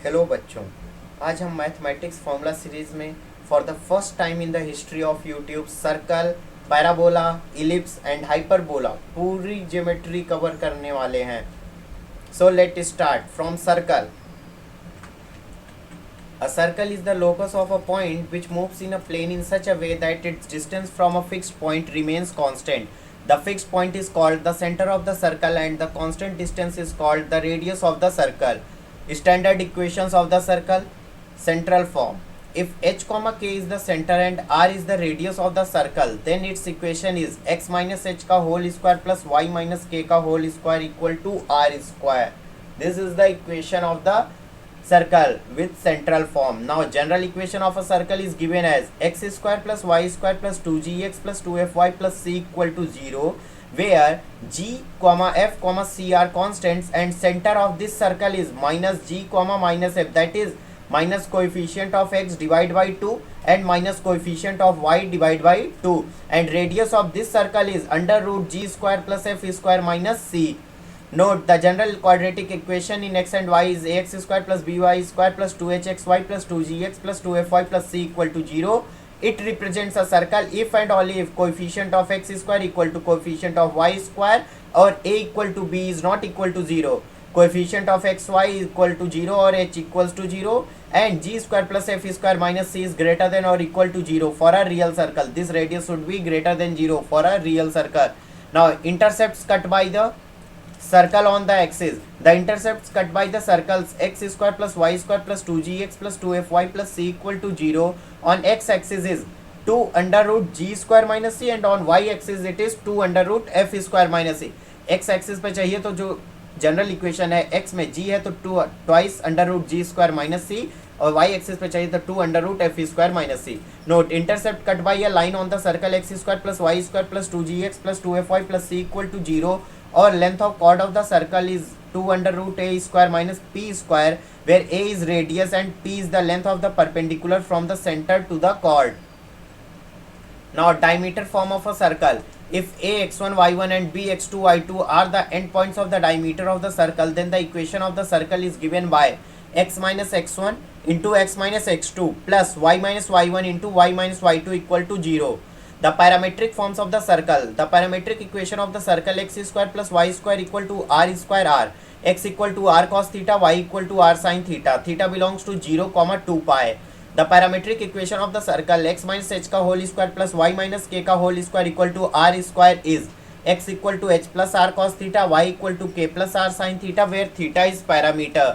Hello बच्चों, आज हम मैथमेटिक्स फॉर्मूला सीरीज में for the first time in the history of YouTube circle, parabola, ellipse and hyperbola पूरी geometry cover करने वाले हैं। So let start from circle. A circle is the locus of a point which moves in a plane in such a way that its distance from a fixed point remains constant. The fixed point is called the center of the circle and the constant distance is called the radius of the circle. Standard equations of the circle. Central form. If h comma k is the center and r is the radius of the circle, then its equation is x minus h ka whole square plus y minus k ka whole square equal to r square. This is the equation of the circle with central form. Now general equation of a circle is given as x square plus y square plus 2gx plus 2fy plus c equal to 0, where g comma f comma c are constants and center of this circle is minus g comma minus f, that is minus coefficient of x divided by 2 and minus coefficient of y divided by 2, and radius of this circle is under root g square plus f square minus c. Note the general quadratic equation in x and y is ax square plus by square plus 2hxy plus 2gx plus 2fy plus c equal to 0. It represents a circle if and only if coefficient of x square equal to coefficient of y square or a equal to b is not equal to 0. Coefficient of xy is equal to 0 or h equals to 0 and g square plus f square minus c is greater than or equal to 0 for a real circle. This radius should be greater than 0 for a real circle. Now intercepts cut by the circle on the axis. The intercepts cut by the circles x square plus y square plus 2gx plus 2fy plus c equal to 0 on x axis is 2 under root g square minus c and on y axis it is 2 under root f square minus c. x axis पे चाहिए तो जो general equation है x में g है तो 2 twice under root g square minus c और y axis पे चाहिए तो 2 under root f square minus c. Note intercept cut by a line on the circle x square plus y square plus 2gx plus 2fy plus c equal to 0 or length of chord of the circle is 2 under root a square minus p square, where a is radius and p is the length of the perpendicular from the center to the chord. Now diameter form of a circle. If a x1 y1 and b x2 y2 are the endpoints of the diameter of the circle, then the equation of the circle is given by x minus x1 into x minus x2 plus y minus y1 into y minus y2 equal to 0. The parametric forms of the circle. The parametric equation of the circle x square plus y square equal to r square r, x equal to r cos theta, y equal to r sin theta, theta belongs to 0 comma 2 pi. The parametric equation of the circle x minus h ka whole square plus y minus k ka whole square equal to r square is x equal to h plus r cos theta, y equal to k plus r sin theta, where theta is parameter.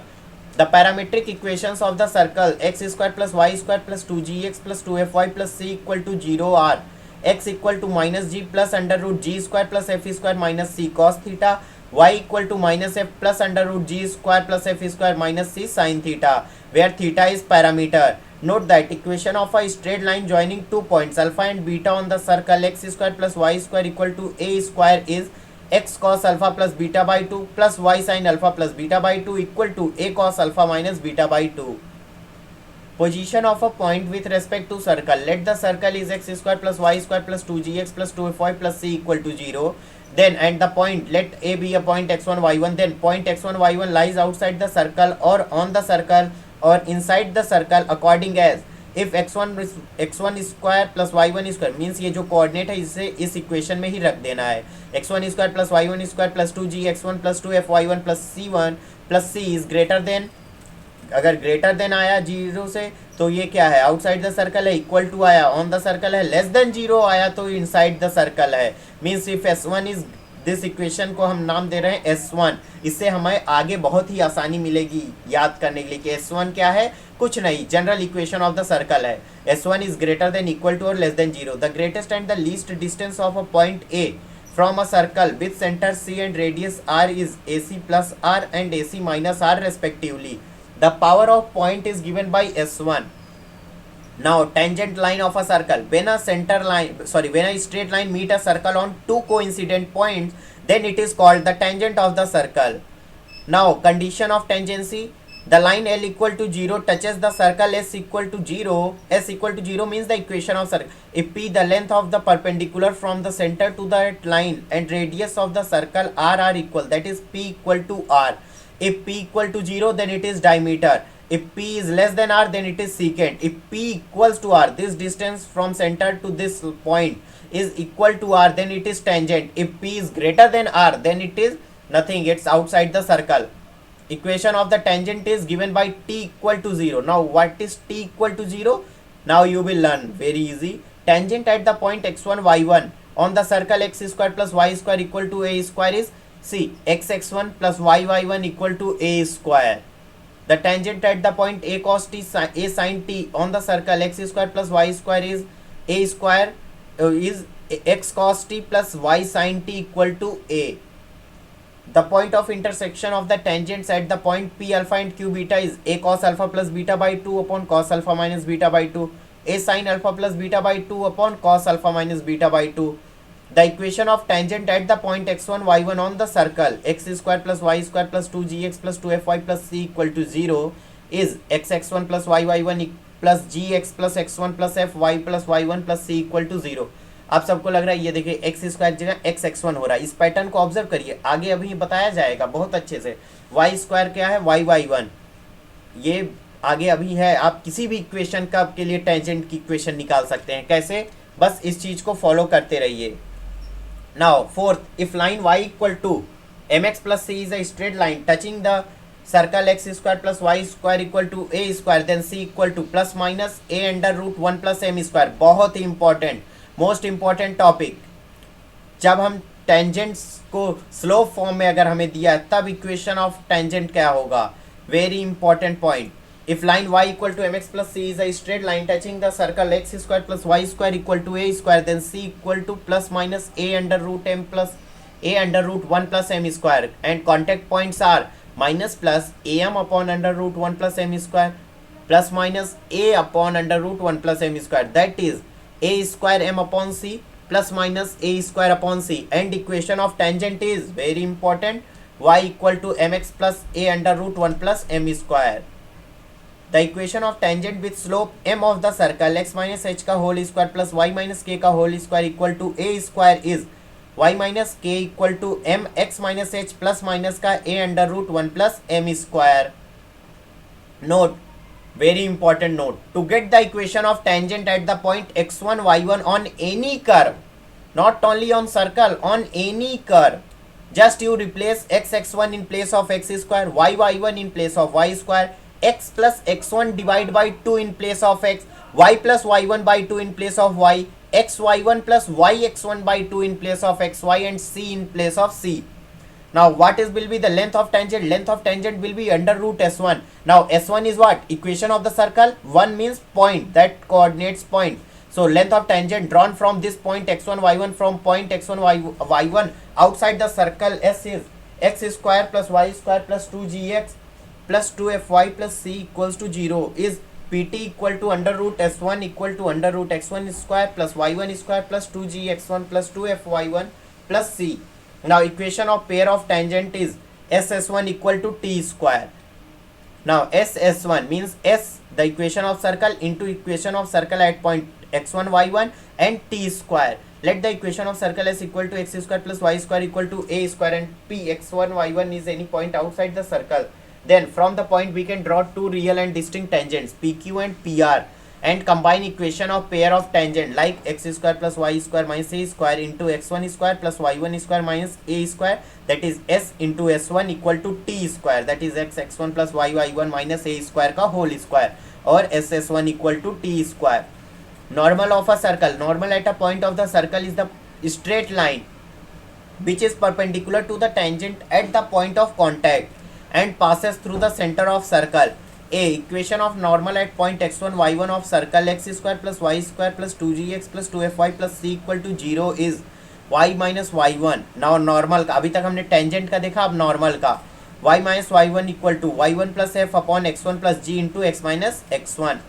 The parametric equations of the circle x square plus y square plus 2gx plus 2fy plus c equal to 0 are x equal to minus g plus under root g square plus f square minus c cos theta, y equal to minus f plus under root g square plus f square minus c sin theta, where theta is parameter. Note that equation of a straight line joining 2 points alpha and beta on the circle x square plus y square equal to a square is x cos alpha plus beta by 2 plus y sin alpha plus beta by 2 equal to a cos alpha minus beta by 2. Position of a point with respect to circle. Let the circle is x square plus y square plus 2gx plus 2fy plus c equal to 0. Then and the point, let a be a point x1 y1. Then point x1 y1 lies outside the circle or on the circle or inside the circle according as if x1 square plus y1 square means ये जो coordinate है इसे इस equation में ही रख देना है. x1 square plus y1 square plus 2gx1 plus 2fy1 plus c1 plus c is greater than, अगर ग्रेटर देन आया 0 से तो ये क्या है, आउटसाइड द सर्कल है. इक्वल टू आया ऑन द सर्कल है. लेस देन 0 आया तो इनसाइड द सर्कल है. Means if s1 is this equation को हम नाम दे रहे हैं s1. इससे हमें आगे बहुत ही आसानी मिलेगी याद करने के लिए कि s1 क्या है, कुछ नहीं, general equation of the circle है. s1 is greater than equal to और less than 0. The greatest and the least distance of a point a from a circle with center c and radius r is ac plus r and ac minus r respectively. The power of point is given by s1. Now tangent line of a circle. When a straight line meet a circle on two coincident points, then it is called the tangent of the circle. Now condition of tangency. The line L equal to 0 touches the circle S equal to 0. S equal to 0 means the equation of circle. If P the length of the perpendicular from the center to that line and radius of the circle R are equal, that is P equal to R. If P equal to 0 then it is diameter. If P is less than R, then it is secant. If P equals to R, this distance from center to this point is equal to R, then it is tangent. If P is greater than R, then it is nothing, it's outside the circle. Equation of the tangent is given by t equal to 0. Now what is t equal to 0? Now you will learn, very easy. Tangent at the point x1 y1 on the circle x square plus y square equal to a square is, see, x1 plus y1 equal to a square. The tangent at the point a cos t a sin t on the circle x square plus y square is a square is x cos t plus y sin t equal to a. The point of intersection of the tangents at the point p alpha and q beta is a cos alpha plus beta by 2 upon cos alpha minus beta by 2, a sin alpha plus beta by 2 upon cos alpha minus beta by 2. The equation of tangent at the point x1 y1 on the circle x square plus y square plus 2gx plus 2fy plus c equal to 0 is xx1 plus yy1 plus gx plus x1 plus fy plus y1 plus c equal to 0. आप सबको लग रहा है, ये देखिए x square जगह x x one हो रहा है. इस पैटर्न को ऑब्जर्व करिए, आगे अभी बताया जाएगा बहुत अच्छे से. वाई स्क्वायर क्या है, वाई वाई वन, ये आगे अभी है. आप किसी भी इक्वेशन का के लिए टेंजेंट की इक्वेशन निकाल सकते हैं. कैसे, बस इस चीज को फॉलो करते रहिए. Now fourth, if line y equal to m x plus c is a straight line touching the circle x square plus y square equal to a square, then c equal to plus minus a under root 1 plus m square. बहुत ही important, most important topic. जब हम tangents को slope form में अगर हमें दिया है तब इक्वेशन ऑफ टेंजेंट क्या होगा, very important point. If line y equal to mx plus c is a straight line touching the circle x square plus y square equal to a square, then c equal to plus minus a under root m plus a under root 1 plus m square, and contact points are minus plus am upon under root 1 plus m square plus minus a upon under root 1 plus m square, that is a square m upon c plus minus a square upon c. And equation of tangent is very important, y equal to mx plus a under root 1 plus m square. The equation of tangent with slope m of the circle x minus h का whole square plus y minus k का whole square equal to a square is y minus k equal to m x minus h plus minus का a under root 1 plus m square. Note, very important note, to get the equation of tangent at the point x1 y1 on any curve, not only on circle, on any curve, just you replace x x1 in place of x square, y y1 in place of y square, x plus x1 divided by 2 in place of x, y plus y1 by 2 in place of y, x y1 plus y x1 by 2 in place of xy, and c in place of c. Now what is will be the length of tangent? Length of tangent will be under root s1. Now s1 is what? Equation of the circle. 1 means point, that coordinates point. So length of tangent drawn from this point x1 y1 from point x1 y1 outside the circle s is x square plus y square plus 2gx plus 2fy plus c equals to 0 is pt equal to under root s1 equal to under root x1 square plus y1 square plus 2gx1 plus 2fy1 plus c. Now equation of pair of tangent is ss1 equal to t square. Now ss1 means s, the equation of circle, into equation of circle at point x1 y1 and t square. Let the equation of circle s equal to x square plus y square equal to a square, and p x1 y1 is any point outside the circle. Then from the point we can draw two real and distinct tangents pq and pr, and combine equation of pair of tangent like x square plus y square minus a square into x1 square plus y1 square minus a square, that is s into s1 equal to t square, that is x x1 plus y y1 minus a square का whole square, और ss1 equal to t square. Normal of a circle, normal at a point of the circle is the straight line which is perpendicular to the tangent at the point of contact and passes through the center of circle. A, equation of normal at point x1 y1 of circle x square plus y square plus 2gx plus 2fy plus c equal to 0 is y minus y1. Now normal का, अभी तक हमने tangent का देखा, अब normal का y minus y1 equal to y1 plus f upon x1 plus g into x minus x1.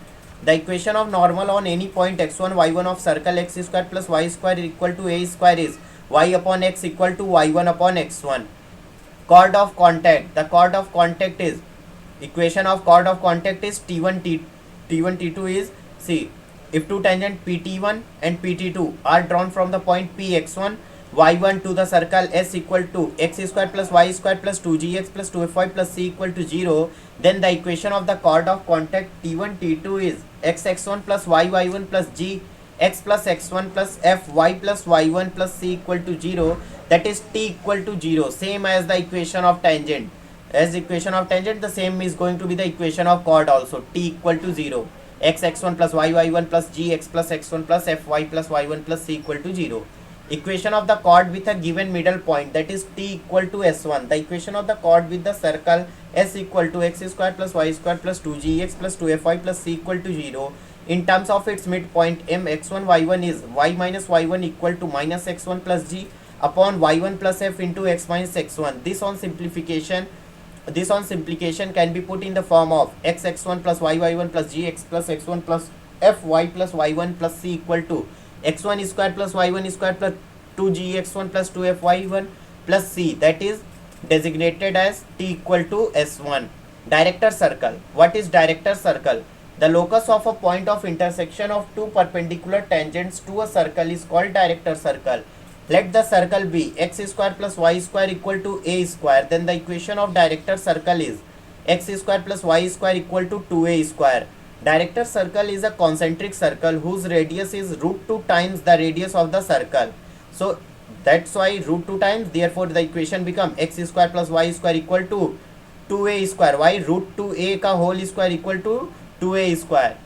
The equation of normal on any point x1 y1 of circle x square plus y square equal to a square is y upon x equal to y1 upon x1. Chord of contact, the chord of contact is, equation of chord of contact is T1 T2 is, see, if two tangent PT1 and PT2 are drawn from the point Px1 y1 to the circle S equal to x square plus y square plus 2gx plus 2fy plus c equal to 0, then the equation of the chord of contact T1 T2 is x1 plus y1 plus g x plus x1 plus f y plus y1 plus c equal to 0, that is t equal to 0, same as the equation of tangent. As equation of tangent, the same is going to be the equation of chord also, t equal to 0, x1 plus y1 plus g x plus x1 plus fy plus y1 plus c equal to 0. Equation of the chord with a given middle point, that is t equal to s1. The equation of the chord with the circle S equal to x square plus y square plus 2gx plus 2fy plus c equal to 0. In terms of its midpoint m x1 y1 is y minus y1 equal to minus x1 plus g upon y1 plus f into x minus x1. This on simplification can be put in the form of x1 plus y1 plus g x plus x1 plus fy plus y1 plus c equal to x1 square plus y1 square plus 2gx1 plus 2fy1 plus c, that is designated as t equal to s1. Director circle. What is director circle? The locus of a point of intersection of two perpendicular tangents to a circle is called director circle. Let the circle be x square plus y square equal to a square, then the equation of director circle is x square plus y square equal to 2a square. Director circle is a concentric circle whose radius is root 2 times the radius of the circle. So that's why root 2 times, therefore the equation become x square plus y square equal to 2a square. Why? Root 2a ka whole square equal to 2a square.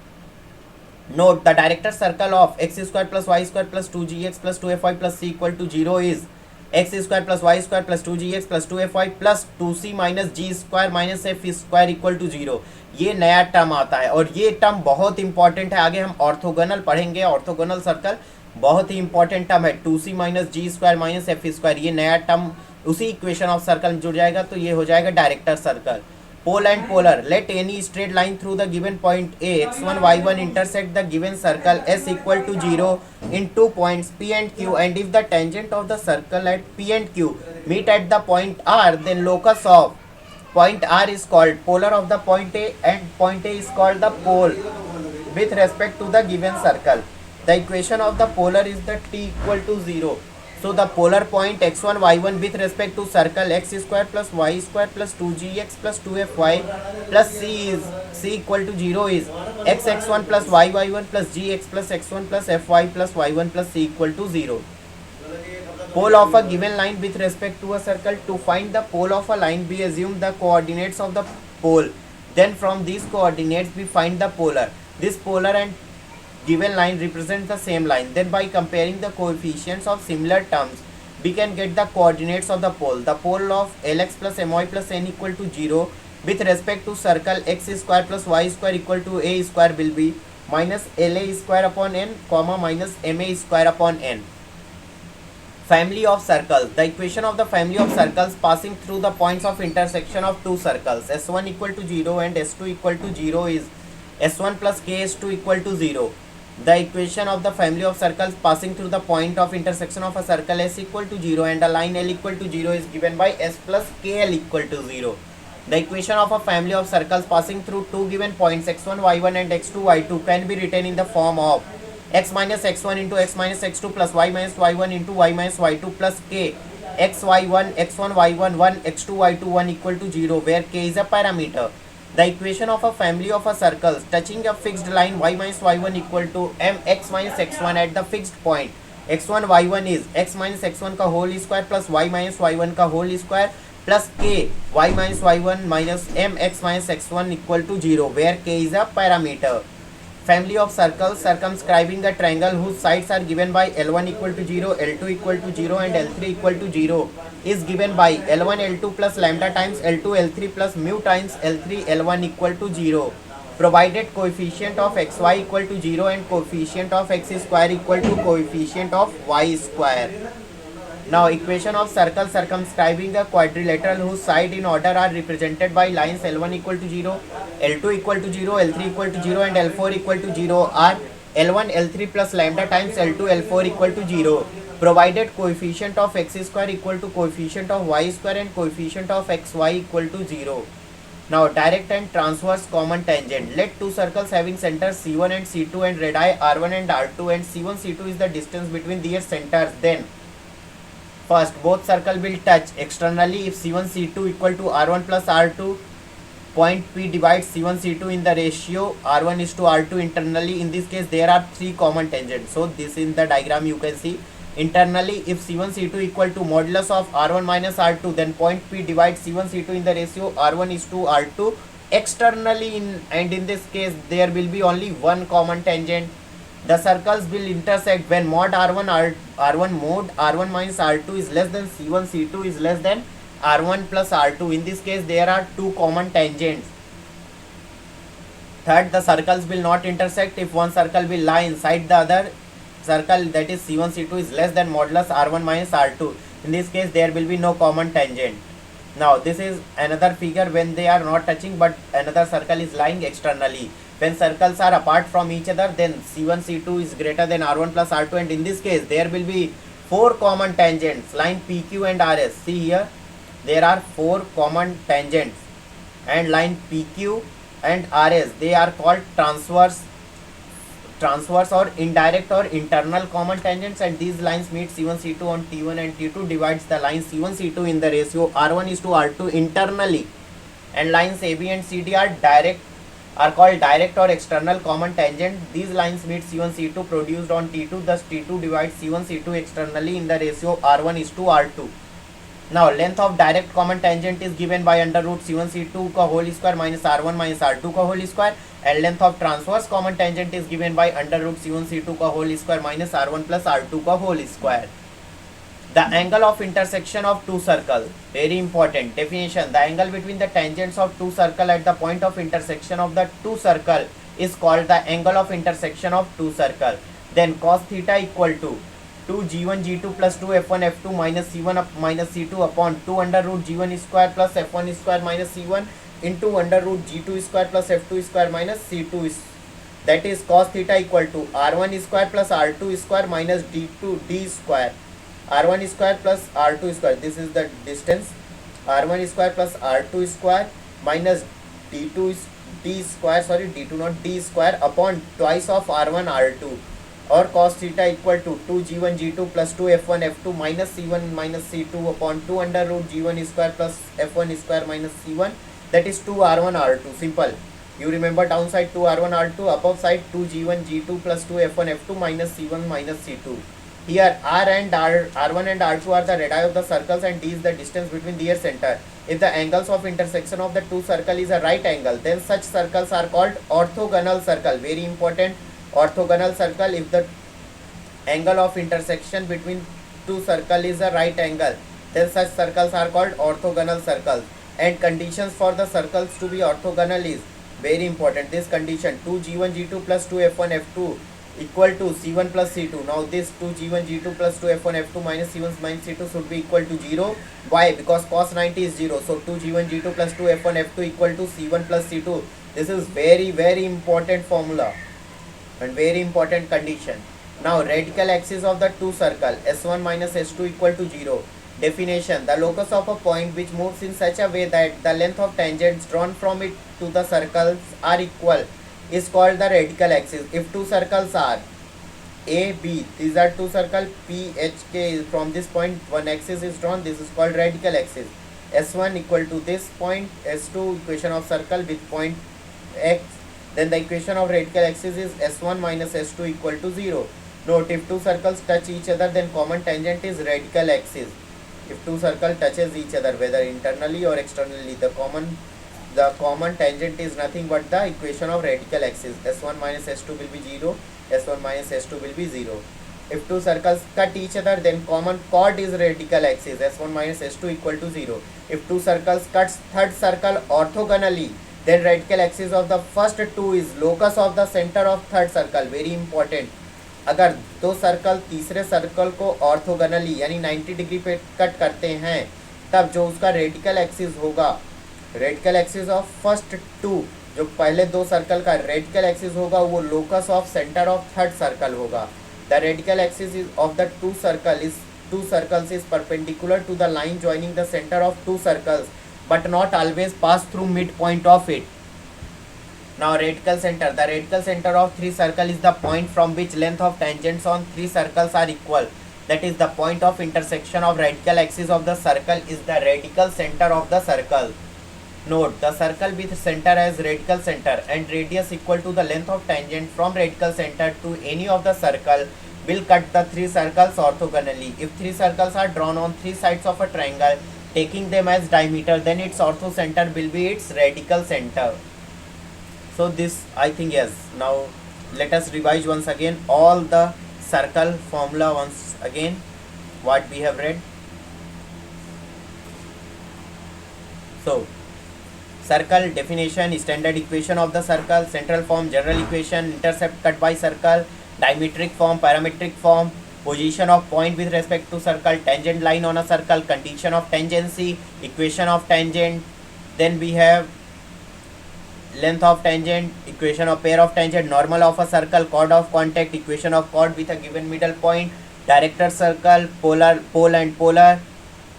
Note, the director circle of x square plus y square plus 2gx plus 2fy plus c equal to 0 is x square plus y square plus 2gx plus 2fy plus 2c minus g square minus f square equal to 0. ये नया term आता है और ये term बहुत important है, आगे हम ऑर्थोगोनल पढ़ेंगे. ऑर्थोगोनल सर्कल बहुत ही इंपॉर्टेंट टर्म है, 2c माइनस जी स्क्वायर माइनस एफ स्क्वायर. ये नया टर्म उसी इक्वेशन ऑफ सर्कल में जुड़ जाएगा, तो ये हो जाएगा director circle. Pole and polar. Let any straight line through the given point A x1 y1 intersect the given circle s equal to 0 in 2 points p and q, and if the tangent of the circle at p and q meet at the point r, then locus of point r is called polar of the point a, and point a is called the pole with respect to the given circle. The equation of the polar is the t equal to 0. So the polar point x1 y1 with respect to circle x square plus y square plus 2gx plus 2fy plus c equal to 0 is x1 plus y1 plus gx plus x1 plus fy plus y1 plus c equal to 0. Pole of a given line with respect to a circle. To find the pole of a line, we assume the coordinates of the pole. Then from these coordinates we find the polar. This polar and given line represents the same line. Then by comparing the coefficients of similar terms, we can get the coordinates of the pole. The pole of Lx plus My plus n equal to 0 with respect to circle x square plus y square equal to a square will be minus La square upon n comma minus Ma square upon n. Family of circles. The equation of the family of circles passing through the points of intersection of two circles s1 equal to 0 and s2 equal to 0 is s1 plus k s2 equal to 0. The equation of the family of circles passing through the point of intersection of a circle s equal to 0 and a line L equal to 0 is given by s plus kl equal to 0. The equation of a family of circles passing through two given points x1 y1 and x2 y2 can be written in the form of x minus x1 into x minus x2 plus y minus y1 into y minus y2 plus k x y1 x1 y1 1 x2 y2 1 equal to 0, where k is a parameter. The equation of a family of a circles touching a fixed line y minus y1 equal to m x minus x1 at the fixed point x1 y1 is x minus x1 का whole square plus y minus y1 का whole square plus k y minus y1 minus m x minus x1 equal to 0, where k is a parameter. Family of circles circumscribing a triangle whose sides are given by L1 equal to 0, L2 equal to 0 and L3 equal to 0 is given by L1 L2 plus lambda times L2 L3 plus mu times L3 L1 equal to 0, provided coefficient of xy equal to 0 and coefficient of x square equal to coefficient of y square. Now equation of circle circumscribing a quadrilateral whose side in order are represented by lines L1 equal to 0, L2 equal to 0, L3 equal to 0 and L4 equal to 0 are L1 L3 plus lambda times L2 L4 equal to 0, provided coefficient of x square equal to coefficient of y square and coefficient of xy equal to 0. Now direct and transverse common tangent. Let two circles having centers C1 and C2 and radii R1 and R2 and C1 C2 is the distance between their centers. Then First, both circle will touch externally if C1 C2 equal to R1 plus R2. Point P divides C1 C2 in the ratio R1 is to R2 internally. In this case, there are three common tangents. So this in the diagram you can see. Internally, if C1 C2 equal to modulus of R1 minus R2, then point P divides C1 C2 in the ratio R1 is to R2. Externally, in this case, there will be only one common tangent. The circles will intersect when mod R1 mod R1 minus R2 is less than C1 C2 is less than R1 plus R2. In this case, there are two common tangents. Third, the circles will not intersect if one circle will lie inside the other circle, that is C1 C2 is less than modulus R1 minus R2. In this case, there will be no common tangent. Now, this is another figure when they are not touching but another circle is lying externally. When circles are apart from each other, then C1 C2 is greater than R1 plus R2, and in this case, there will be four common tangents, line PQ and RS. See here, there are four common tangents, and line PQ and RS, they are called transverse or indirect or internal common tangents, and these lines meet C1 C2 on T1 and T2 divides the line C1 C2 in the ratio R1 is to R2 internally, and lines AB and CD are called direct or external common tangent. These lines meet C1 C2 produced on T2, thus T2 divides C1 C2 externally in the ratio R1 is to R2. Now, length of direct common tangent is given by under root C1 C2 का whole square minus R1 minus R2 का whole square, and length of transverse common tangent is given by under root C1 C2 का whole square minus R1 plus R2 का whole square. The angle of intersection of two circles, very important definition. The angle between the tangents of two circles at the point of intersection of the two circles is called the angle of intersection of two circles. Then cos theta equal to 2 G1 G2 plus 2 F1 F2 minus C1 up minus C2 upon 2 under root G1 square plus F1 square minus C1 into under root G2 square plus F2 square minus C2 is, that is cos theta equal to R1 square plus R2 square minus D square. R1 square plus R2 square, this is the distance, R1 square plus R2 square minus D2 not D square upon twice of R1 R2, or cos theta equal to 2 G1 G2 plus 2 F1 F2 minus C1 minus C2 upon 2 under root G1 square plus F1 square minus C1, that is 2 R1 R2. Simple. You remember downside 2 R1 R2, above side 2 G1 G2 plus 2 F1 F2 minus C1 minus C2. Here R1 and R2 are the radii of the circles, and D is the distance between their center. If the angles of intersection of the two circles is a right angle, then such circles are called orthogonal circle. Very important, orthogonal circle. If the angle of intersection between two circles is a right angle, then such circles are called orthogonal circles. And conditions for the circles to be orthogonal is very important. This condition 2 G1 G2 plus 2 F1 F2 equal to C1 plus C2. Now this 2 G1 G2 plus 2 F1 F2 minus C1 minus C2 should be equal to 0. Why? Because cos 90 is 0. So 2 G1 G2 plus 2 F1 F2 equal to C1 plus C2. This is very important formula and very important condition. Now radical axis of the two circle S1 minus S2 equal to 0. Definition: the locus of a point which moves in such a way that the length of tangents drawn from it to the circles are equal is called the radical axis. If two circles are A, B, these are two circles P, H, K, from this point one axis is drawn, this is called radical axis. S1 equal to this point, S2 equation of circle with point X, then the equation of radical axis is S1 minus S2 equal to 0. Note, if two circles touch each other, then common tangent is radical axis. If two circles touches each other, whether internally or externally, the common tangent is nothing but the equation of radical axis. S1 minus S2 will be 0, S1 minus S2 will be 0. If two circles cut each other, then common chord is radical axis, S1 minus S2 equal to 0. If two circles cuts third circle orthogonally, then radical axis of the first two is locus of the center of third circle. Very important. अगर दो circle तीसरे circle को orthogonally यानी 90 degree पे cut करते हैं, तब जो उसका रेडिकल एक्सिस होगा, radical axis of first two, जो पहले दो सर्कल का रेडिकल एक्सिस होगा, वो locus of centre of third circle होगा. The radical axis of the two circles is perpendicular to the line joining the centre of two circles, but not always pass through mid point of it. Now radical center. The radical center of three circle is the point from which length of tangents on three circles are equal. that is the point of intersection of radical axis of the circle is the radical center of the circle. Note, the circle with center as radical center and radius equal to the length of tangent from radical center to any of the circle will cut the three circles orthogonally. If three circles are drawn on three sides of a triangle, taking them as diameter, then its orthocenter will be its radical center. So this, I think, yes. Now let us revise once again all the circle formula once again what we have read. So circle definition, standard equation of the circle, central form, general equation, intercept cut by circle, diametric form, parametric form, position of point with respect to circle, tangent line on a circle, condition of tangency, equation of tangent, then we have length of tangent, equation of pair of tangent, normal of a circle, chord of contact, equation of chord with a given middle point, director circle, polar, pole and polar,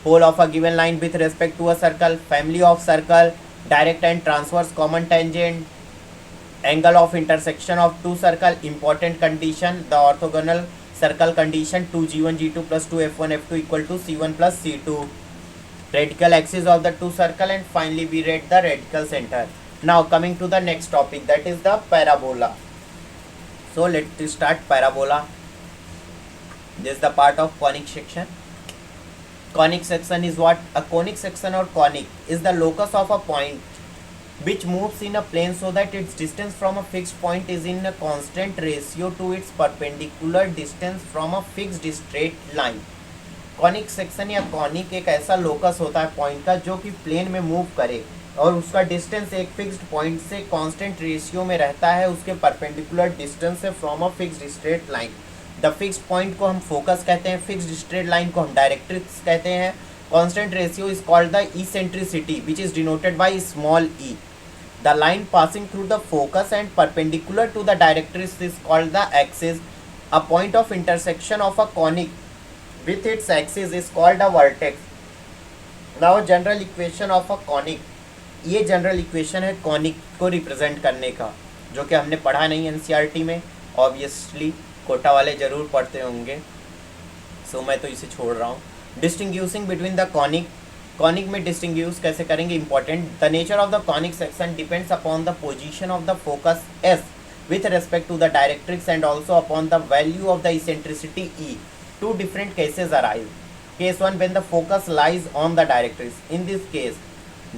pole of a given line with respect to a circle, family of circle, direct and transverse common tangent, angle of intersection of two circle, important condition, the orthogonal circle condition, 2g1 g2 plus 2f1 f2 equal to c1 plus c2, radical axis of the two circle, and finally we read the radical center. Now coming to the next topic, that is the parabola. So let's start parabola. This is the part of conic section. Conic section is what? A conic section or conic is the locus of a point which moves in a plane so that its distance from a fixed point is in a constant ratio to its perpendicular distance from a fixed straight line. Conic section या conic एक ऐसा locus होता है point का जो कि plane में move करे और उसका डिस्टेंस एक फिक्स्ड पॉइंट से कांस्टेंट रेशियो में रहता है उसके परपेंडिकुलर डिस्टेंस से from a fixed straight line. The fixed point को हम फोकस कहते हैं, फिक्स्ड स्ट्रेट लाइन को हम डायरेक्ट्रिक्स कहते हैं. Constant ratio is called the eccentricity which is denoted by small e. The line passing through the focus and perpendicular to the directrix is called the axis. A point of intersection of a conic with its axis is called a vertex. Now general equation of a conic, ये general equation है conic को represent करने का जो कि हमने पढ़ा नहीं एनसीईआरटी में. ऑब्वियसली कोटा वाले जरूर पढ़ते होंगे, सो मैं तो इसे छोड़ रहा हूँ. डिस्टिंग्यूशिंग बिटवीन द कॉनिक, कॉनिक में डिस्टिंग्यूश कैसे करेंगे important. The nature of the conic section depends upon the position of the focus S with respect to the directrix and also upon the value of the eccentricity E. Two different cases arise. Case 1, when the focus lies on the directrix. In this case,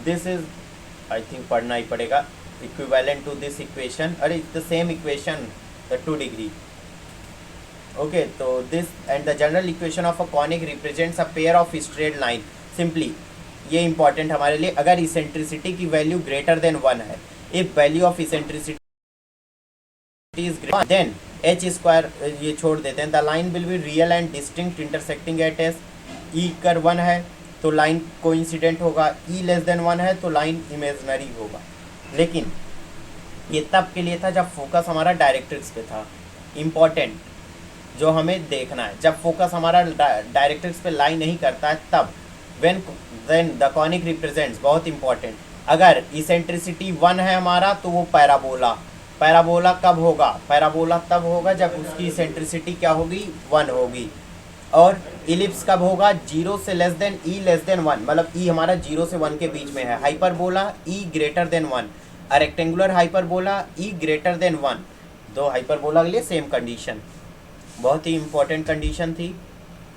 this is, I think पढ़ना ही पड़ेगा, equivalent to this equation, or it's the same equation, the 2 degree. Okay, so this and the general equation of a conic represents a pair of straight line. Simply, ये important हमारे लिए, अगर eccentricity की value greater than 1 है, if value of eccentricity is greater then h square ये छोड़ देते हैं. The line will be real and distinct intersecting at S. ई कर 1 है तो लाइन कोइंसिडेंट होगा, ई लेस देन 1 है तो लाइन इमेजनरी होगा. लेकिन ये तब के लिए था जब फोकस हमारा डायरेक्ट्रिक्स पे था. इम्पॉर्टेंट जो हमें देखना है, जब फोकस हमारा डायरेक्ट्रिक्स पे लाई नहीं करता है तब when then the conic represents, बहुत इंपॉर्टेंट, अगर इसेंट्रिसिटी 1 है हमारा तो वो पैराबोला. पैराबोला कब होगा? पैराबोला तब होगा जब उसकी इसेंट्रिसिटी क्या होगी? 1 होगी. और इलिप्स कब होगा? 0 से लेस देन ई लेस देन 1, मतलब ई हमारा 0 से 1 के बीच में है. Hyperbola E greater than 1, a rectangular hyperbola E greater than 1. दो हाइपरबोला के लिए सेम कंडीशन, बहुत ही इंपॉर्टेंट कंडीशन थी.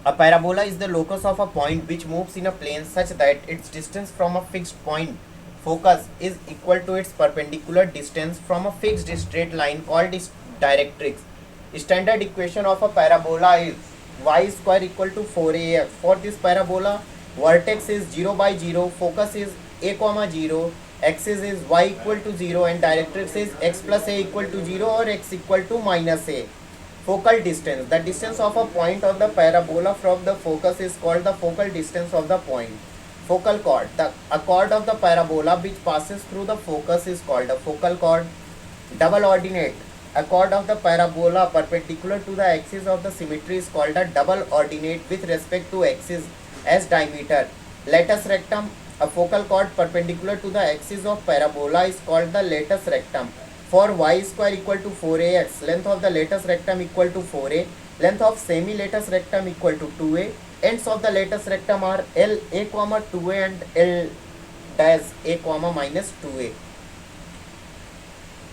A parabola is the locus of a point which moves in a plane such that its distance from a fixed point focus is equal to its perpendicular distance from a fixed straight line called directrix. Standard equation of a parabola is y square equal to 4ax. For this parabola, vertex is 0 by 0, focus is a comma 0, axis is y equal to 0 and directrix is x plus a equal to 0 or x equal to minus a. Focal distance, the distance of a point of the parabola from the focus is called the focal distance of the point. Focal chord, a chord of the parabola which passes through the focus is called a focal chord. Double ordinate, a chord of the parabola perpendicular to the axis of the symmetry is called a double ordinate with respect to axis as diameter. Latus rectum, a focal chord perpendicular to the axis of parabola is called the latus rectum. For y square equal to 4ax, length of the latus rectum equal to 4a, Length of semi-latus rectum equal to 2a. Ends of the latus rectum are L a comma 2a and L dash a comma minus 2a.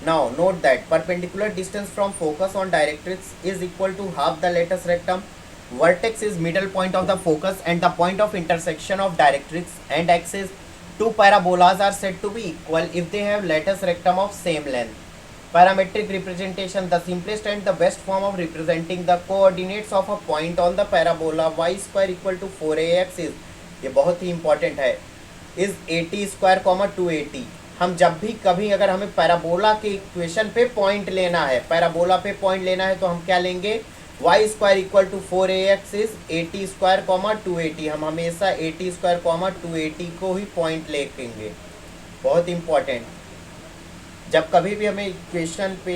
Now note that perpendicular distance from focus on directrix is equal to half the latus rectum. Vertex is middle point of the focus and the point of intersection of directrix and axis. Two parabolas are said to be equal if they have latus rectum of same length. Parametric representation, the simplest and the best form of representing the coordinates of a point on the parabola y square equal to 4ax is, ये बहुत ही important है, is 80 square 280. हम जब भी कभी अगर हमें parabola के इक्वेशन पे पॉइंट लेना है, पैराबोला पे पॉइंट लेना है तो हम क्या लेंगे, y square equal to 4ax is 80 square 280. हम हमेशा 80 स्क्वायर 280 को ही पॉइंट लेंगे. बहुत इंपॉर्टेंट, जब कभी भी हमें इक्वेशन पे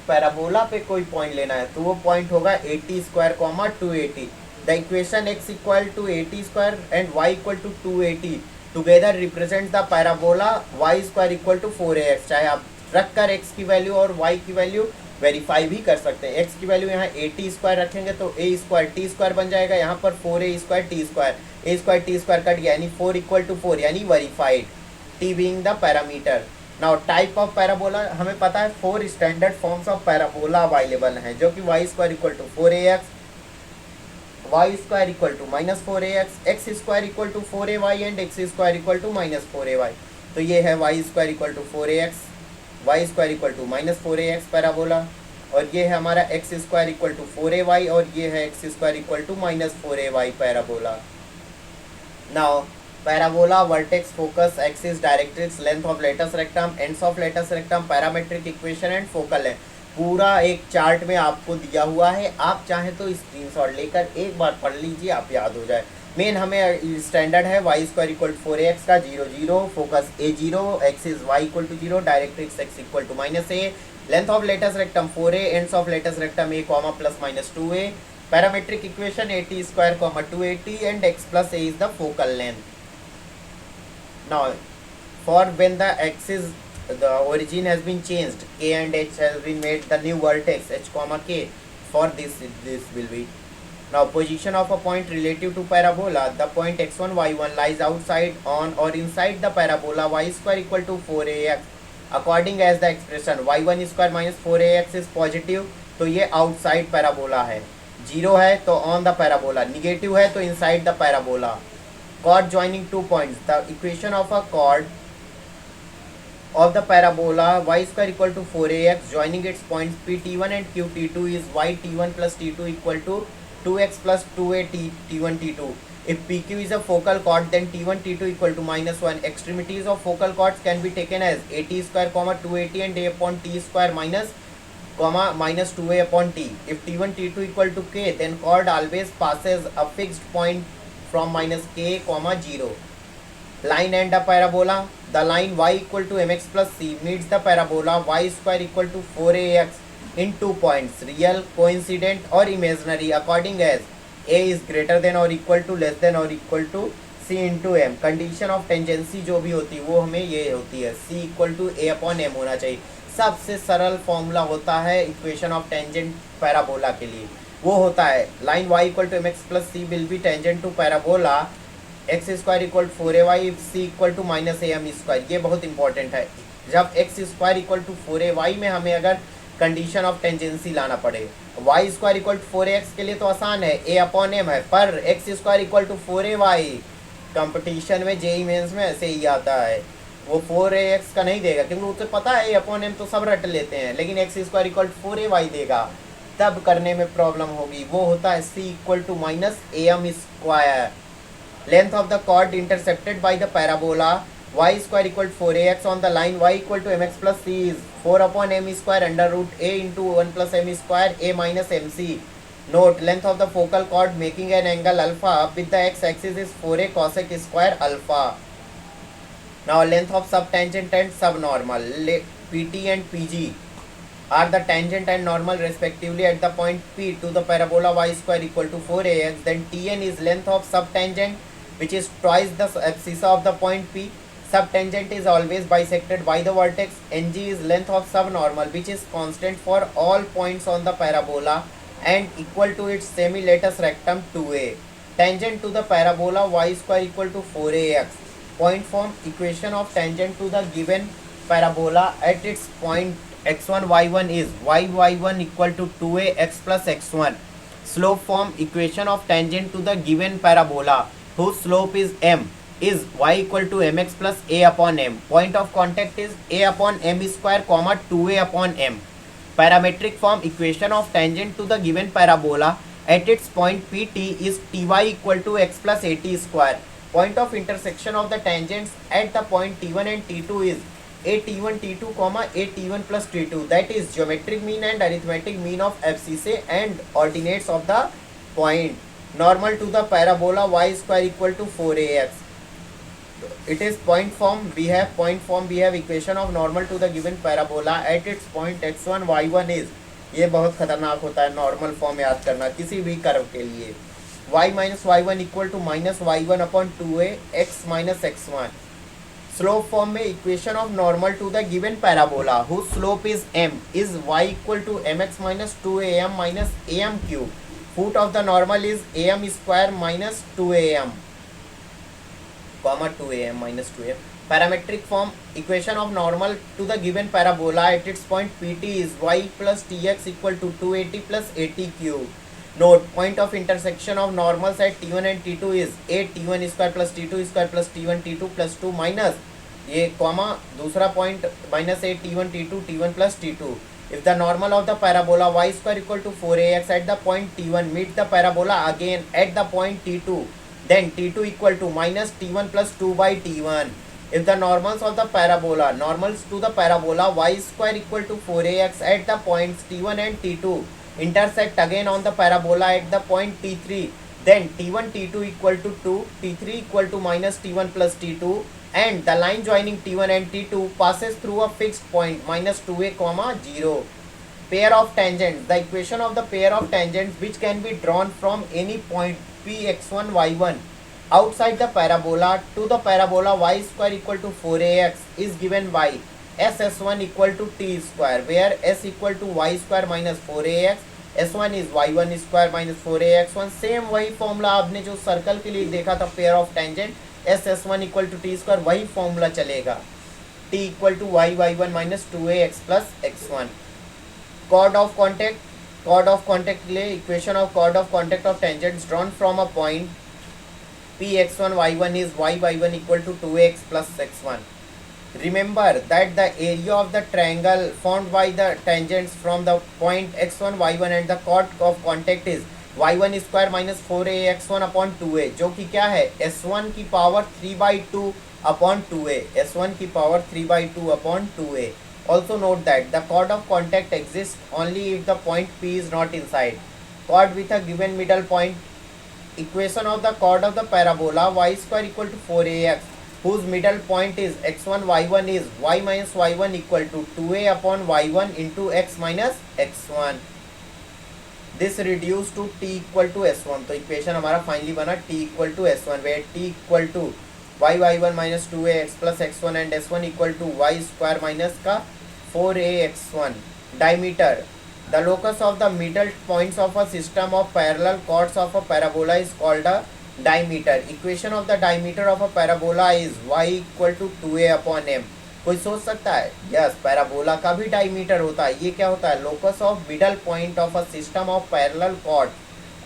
पैराबोला पे कोई पॉइंट लेना है तो वो पॉइंट होगा 80 square 280. The equation x equal to 80 square and y equal to 280 together represent the parabola y square equal to 4ax. चाहे आप रख कर x की वैल्यू और y की वैल्यू वेरीफाई भी कर सकते हैं. x की वैल्यू यहाँ 80 स्क्वायर रखेंगे तो a स्क्वायर टी स्क्वायर बन जाएगा, यहाँ पर 4a square t square, a square t square cut गया यानी 4 इक्वल टू 4 यानी verified, t being the parameter. Now type of parabola हमें पता है 4 standard forms of parabola available हैं जो कि y square equal to 4ax, y square equal to minus 4ax, x square equal to 4ay and x square equal to minus 4ay. तो ये है y square equal to 4ax, y square equal to minus 4ax parabola, और ये है हमारा x square equal to 4ay और ये है x square equal to minus 4ay parabola. Now parabola, vertex, focus, axis, directrix, length of latus rectum, ends of latus rectum, parametric equation and focal है. पूरा एक चार्ट में आपको दिया हुआ है, आप चाहें तो स्क्रीनशॉट लेकर एक बार पढ़ लीजिए, आप याद हो जाए. मेन हमें स्टैंडर्ड है Y square equal to 4ax का 0 0, focus a0, axis y equal to 0, directrix x equal to minus a, length of latus rectum 4a, ends of latus rectum a comma plus minus 2a, parametric equation 80 square 280 and x plus a is the focal length. Now, for when the axis, the origin has been changed, k and h has been made the new vertex h comma k. For this will be. Now, position of a point relative to parabola. The point x1 y1 lies outside, on or inside the parabola y square equal to 4ax. According as the expression y1 square minus 4ax is positive, तो ये outside parabola है. 0 है तो on the parabola. Negative है तो inside the parabola. Chord joining two points. The equation of a chord of the parabola y square equal to 4ax joining its points pt1 and qt2 is yt1 plus t2 equal to 2x plus 2a t1 t2. If pq is a focal chord, then t1 t2 equal to minus 1. Extremities of focal chords can be taken as at square 280 and a upon t square minus 2a upon t. If t1 t2 equal to k, then chord always passes a fixed point from minus k comma 0. Line and a parabola. The line y equal to mx plus c meets the parabola y square equal to 4ax in 2 points, real, coincident or imaginary, according as a is greater than or equal to, less than or equal to c into m. Condition of tangency जो भी होती है वो हमें ये होती है c equal to a upon m होना चाहिए. सबसे सरल फॉर्मूला होता है इक्वेशन ऑफ टेंजेंट पैराबोला के लिए, वो होता है line y equal to mx plus c will be tangent to parabola x square equal to 4ay c equal to minus am square. ये बहुत इंपॉर्टेंट है. जब x square equal to 4ay में हमें अगर कंडीशन ऑफ टेंजेंसी लाना पड़े, Y square equal to 4x के लिए तो आसान है, a अपॉन m है, पर x square equal to 4ay competition में जेई मेंस में ऐसे ही आता है, वो 4ax का नहीं देगा क्योंकि उसे पता है a अपॉन m तो सब रट लेते हैं, लेकिन x square equal to 4ay देगा, तब करने में प्रॉब्लम होगी. वो होता है c equal to minus am square. Length of the chord intercepted by the parabola y square equal to 4ax on the line y equal to mx plus c is 4 upon m square under root a into 1 plus m square a minus mc. Note, length of the focal chord making an angle alpha with the x axis is 4a cosec square alpha. Now length of sub tangent and sub normal. pt and pg are the tangent and normal respectively at the point P to the parabola y square equal to 4ax, then Tn is length of subtangent which is twice the abscissa of the point P. Subtangent is always bisected by the vertex. Ng is length of subnormal which is constant for all points on the parabola and equal to its semi-latus rectum 2a. Tangent to the parabola y square equal to 4ax. Point form equation of tangent to the given parabola at its point x1 y1 is y1 equal to 2ax plus x1. Slope form equation of tangent to the given parabola whose slope is m is y equal to mx plus a upon m. Point of contact is a upon m square comma 2a upon m. Parametric form equation of tangent to the given parabola at its point pt is ty equal to x plus at square. Point of intersection of the tangents at the point t1 and t2 is a t1 t2 comma a t1 plus t2, that is geometric mean and arithmetic mean of abscissa and ordinates of the point. Normal to the parabola y square equal to 4ax. It is point form. We have equation of normal to the given parabola at its point x1 y1 is, ये बहुत खतरनाक होता है normal form याद करना किसी भी curve के लिए. y minus y one equal to minus y one upon 2a x minus x1. Slope form में equation of normal to the given parabola whose slope is m is y equal to mx minus 2am minus am cube. Foot of the normal is am square minus 2am comma 2am minus 2am. Parametric form equation of normal to the given parabola at its point pt is y plus tx equal to 2at plus at cube. Note, point of intersection of normals at t1 and t2 is a t1 square plus t2 square plus t1 t2 plus 2 minus ये comma दूसरा point minus a t1 t2 t1 plus t2. If the normal of the parabola y square equal to 4ax at the point t1 meet the parabola again at the point t2, then t2 equal to minus t1 plus 2 by t1. If the normals of the parabola, normals to the parabola y square equal to 4ax at the points t1 and t2 intersect again on the parabola at the point t3, then t1 t2 equal to 2, t3 equal to minus t1 plus t2, and the line joining t1 and t2 passes through a fixed point minus 2a comma 0. Pair of tangents. The equation of the pair of tangents which can be drawn from any point px1 y1 outside the parabola to the parabola y square equal to 4ax is given by s1 equal to t square, where s equal to y square minus 4ax, s1 is y1 square minus 4ax1. Same वही formula आपने जो circle के लिए देखा था pair of tangent s1 equal to t square, वही formula चलेगा. t equal to y1 minus 2ax plus x1. Chord of contact के लिए equation of chord of contact of tangents drawn from a point px1 y1 is y1 equal to 2x plus x1. Remember that the area of the triangle formed by the tangents from the point x1 y1 and the chord of contact is y1 square minus 4ax1 upon 2a, जो कि क्या है s1 की power 3/2 upon 2a, s1 की power 3/2 upon 2a. Also note that the chord of contact exists only if the point P is not inside. Chord with a given middle point. Equation of the chord of the parabola y square equal to 4ax whose middle point is x1 y1 is y minus y1 equal to 2a upon y1 into x minus x1. This reduced to t equal to s1. तो equation हमारा finally बना t equal to s1 where t equal to y1 minus 2ax plus x1 and s1 equal to y square minus का 4ax1. Diameter. The locus of the middle points of a system of parallel chords of a parabola is called a diameter. Equation of the diameter of a parabola is y equal to 2a upon m. कोई सोच सकता है yes parabola का भी diameter होता है. ये क्या होता है locus of middle point of a system of parallel chord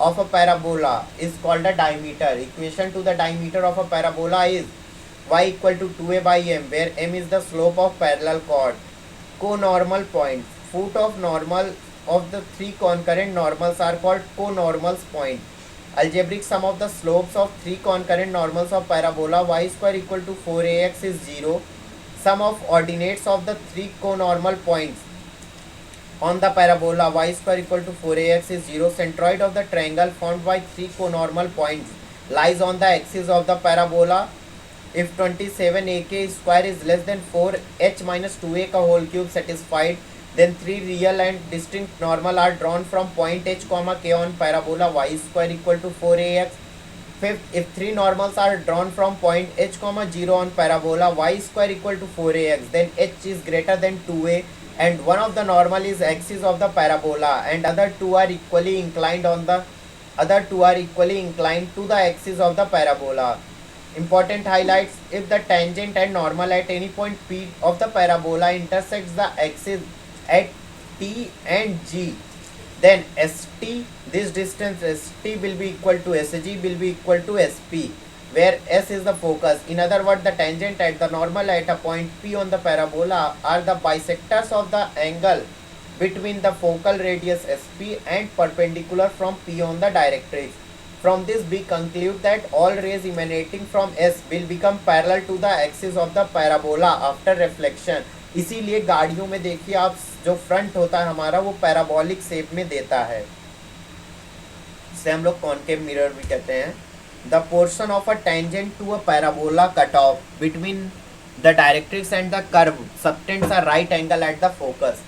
of a parabola is called a diameter. Equation to the diameter of a parabola is y equal to 2a by m, where m is the slope of parallel chord. Co-normal points. Foot of normal of the three concurrent normals are called co-normals point. Algebraic sum of the slopes of three concurrent normals of parabola y square equal to 4ax is 0. Sum of ordinates of the three co-normal points on the parabola y square equal to 4ax is 0. Centroid of the triangle formed by three co-normal points lies on the axis of the parabola. If 27ak square is less than 4h minus 2a का whole cube satisfied, then three real and distinct normal are drawn from point h comma k on parabola y square equal to 4ax. Fifth, if three normals are drawn from point h comma 0 on parabola y square equal to 4ax, then h is greater than 2a and one of the normal is axis of the parabola and other two are equally inclined to the axis of the parabola. Important highlights: if the tangent and normal at any point P of the parabola intersects the axis at T and G, then ST, this distance ST will be equal to SG will be equal to SP, where S is the focus. In other words, the tangent at the normal at a point P on the parabola are the bisectors of the angle between the focal radius SP and perpendicular from P on the directrix. From this we conclude that all rays emanating from S will become parallel to the axis of the parabola after reflection. इसीलिए गाड़ियों में देखिए आप, जो front होता है हमारा वो पैराबोलिक शेप में देता है, इसे हम लोग कॉनकेव मिरर भी कहते हैं. The portion of a tangent to a parabola cut off between the directrix and the curve subtends a right angle at the focus.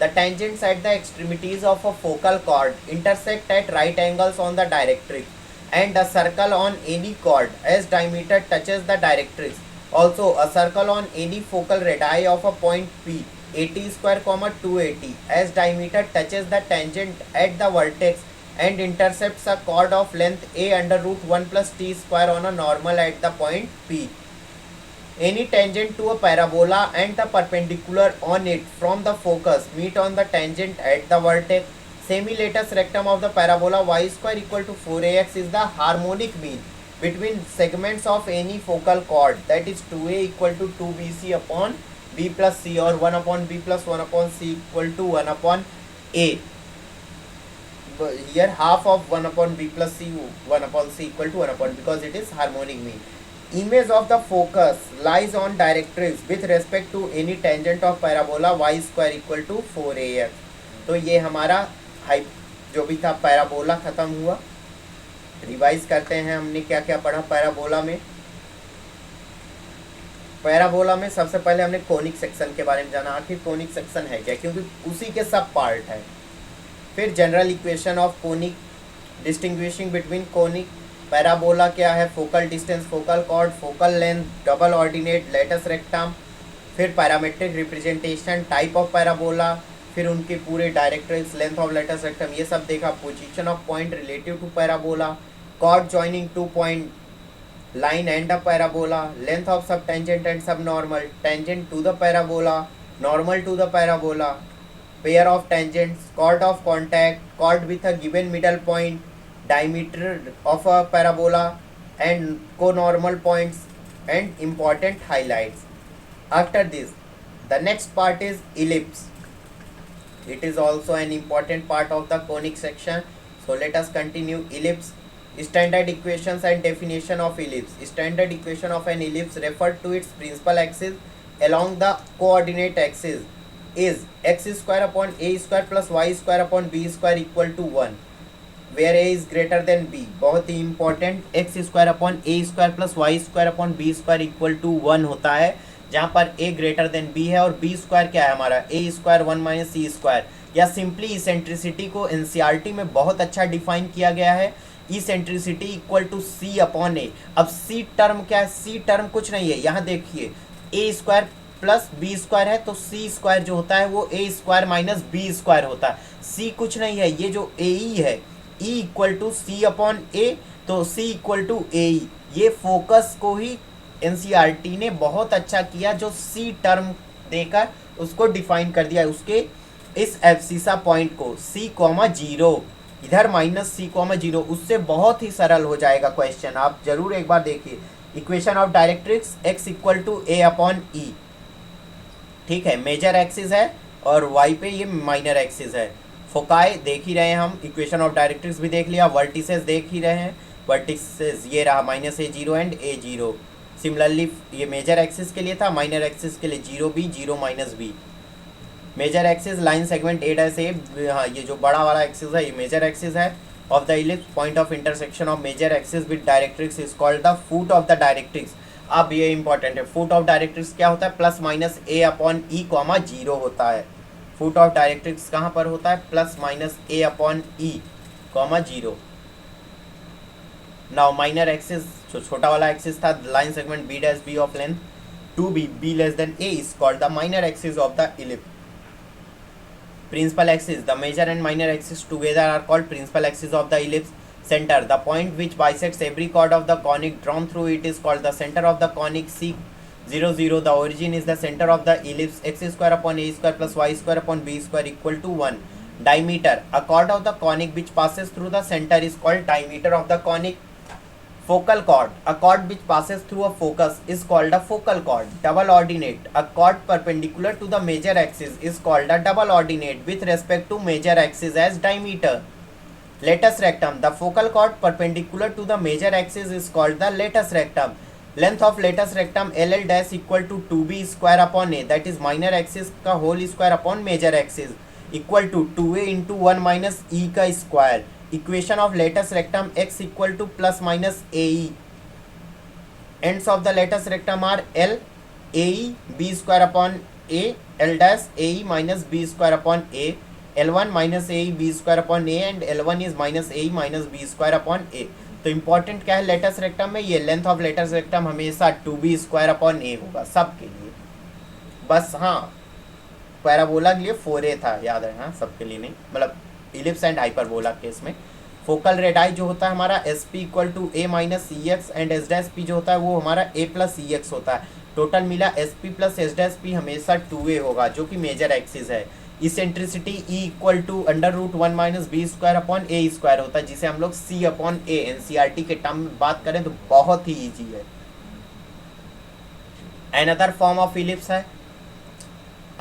The tangents at the extremities of a focal chord intersect at right angles on the directrix and a circle on any chord as diameter touches the directrix. Also, a circle on any focal radii of a point P 80 square comma 280 as diameter touches the tangent at the vertex and intercepts a chord of length a under root 1 plus t square on a normal at the point P. Any tangent to a parabola and the perpendicular on it from the focus meet on the tangent at the vertex. Semi-latus rectum of the parabola y square equal to 4ax is the harmonic mean between segments of any focal chord, that is 2a equal to 2bc upon b plus c or 1 upon b plus 1 upon c equal to 1 upon a. Here half of 1 upon b plus c 1 upon c equal to 1 upon, because it is harmonic mean. Image of the focus lies on directrix with respect to any tangent of parabola y square equal to 4ax. तो ये हमारा जो भी था parabola खत्म हुआ. Revise करते हैं हमने क्या क्या पढ़ा पैराबोला में. पैराबोला में सबसे पहले हमने कोनिक सेक्शन के बारे में जाना. आखिर कोनिक सेक्शन है क्या, क्योंकि उसी के सब पार्ट है. फिर general equation of conic, distinguishing between conic. Parabola क्या है, focal distance, focal chord, focal length, double ordinate, latus rectum. फिर parametric representation, type of parabola, फिर उनके पूरे directrix, length of latus rectum, ये सब देखा. Position of point relative to parabola, chord joining two point line and a parabola, length of sub tangent and sub normal, tangent to the parabola, normal to the parabola, pair of tangents, chord of contact, chord with a given middle point, diameter of a parabola and conormal points and important highlights. After this the next part is ellipse. It is also an important part of the conic section. So let us continue. Ellipse. Standard equations and definition of ellipse. Standard equation of an ellipse referred to its principal axis along the coordinate axis is x square upon a square plus y square upon b square equal to 1, where a is greater than b. बहुत ही important, x square upon a square plus y square upon b square equal to 1 होता है, जहाँ पर a greater than b है और b square क्या है हमारा, a square 1 minus c square. या सिंपली इसेंट्रिसिटी को एनसीईआरटी में बहुत अच्छा डिफाइन किया गया है. Eccentricity equal to c upon a. अब c टर्म क्या है, c टर्म कुछ नहीं है, यहाँ देखिए a square plus b square है, तो c स्क्वायर जो होता है वो a square minus b square होता है. c कुछ नहीं है, ये जो ae है, e equal to c upon a, तो c इक्वल टू ae. ये फोकस को ही एनसीईआरटी ने बहुत अच्छा किया, जो सी टर्म देकर उसको डिफाइन कर दिया, उसके इस एब्सिसा पॉइंट को c कॉमा 0, इधर माइनस c कॉमा 0. उससे बहुत ही सरल हो जाएगा क्वेश्चन, आप जरूर एक बार देखिए. Equation of directrix x equal to a upon e. ठीक है, मेजर एक्सिस है और y पे ये माइनर एक्सिस है. फोकाई देख ही रहे हैं हम, इक्वेशन ऑफ डायरेक्ट्रिक्स भी देख लिया, वर्टिसेस देख ही रहे हैं. वर्टिसेस ये रहा minus a0 and a0. Similarly ये मेजर एक्सिस के लिए था, माइनर एक्सिस के लिए 0b 0 minus b. Major axis line segment a dash a, हाँ ये जो बड़ा वाला एक्सिस है ये मेजर एक्सिस है. Of the ellipse point of intersection of major axis with directrix is called the foot of the directrix. अब ये इंपॉर्टेंट है, फुट ऑफ डायरेक्ट्रिक्स क्या होता है, plus minus a upon e comma 0 होता है. फुट ऑफ डायरेक्ट्रिक्स कहाँ पर होता है, plus minus a upon e comma 0. Now minor axis जो छोटा वाला एक्सिस था, line segment b dash b of length 2b b less than a is called the minor axis of the ellipse. Principal axis, the major and minor axis together are called principal axis of the ellipse. Center, the point which bisects every chord of the conic drawn through it is called the center of the conic. C 0 0, the origin is the center of the ellipse. X square upon a square plus y square upon b square equal to 1. Diameter, a chord of the conic which passes through the center is called diameter of the conic. Focal chord, a chord which passes through a focus is called a focal chord. Double ordinate, a chord perpendicular to the major axis is called a double ordinate with respect to major axis as diameter. Latus rectum, the focal chord perpendicular to the major axis is called the latus rectum. Length of latus rectum LL dash equal to 2b square upon a, that is minor axis का whole square upon major axis, equal to 2a into 1 minus e का square. Equation of latus rectum x equal to plus minus ae. Ends of the latus rectum are L ae b square upon a, L dash ae minus b square upon a, L1 minus ae b square upon a and L1 is minus ae minus b square upon a. तो important क्या है latus rectum में, ये length of latus rectum हमेशा 2b square upon ए होगा सबके लिए. बस हाँ, पैराबोला के लिए 4a था, याद है हाँ, सबके लिए नहीं, मतलब इलिप्स एंड हाइपरबोला केस में. फोकल रेडाई जो होता है हमारा S P equal to a minus e x and S dash P जो होता है वो हमारा ए प्लस ई एक्स होता है. टोटल मिला S P plus S dash P हमेशा 2a होगा जो कि मेजर एक्सिस है. Eccentricity e equal to under root 1 minus b square upon a square होता है, जिसे हम लोग सी अपॉन ए एनसीईआरटी के टर्म में बात करें तो बहुत ही ईजी है. अनदर फॉर्म ऑफ इलिप्स है.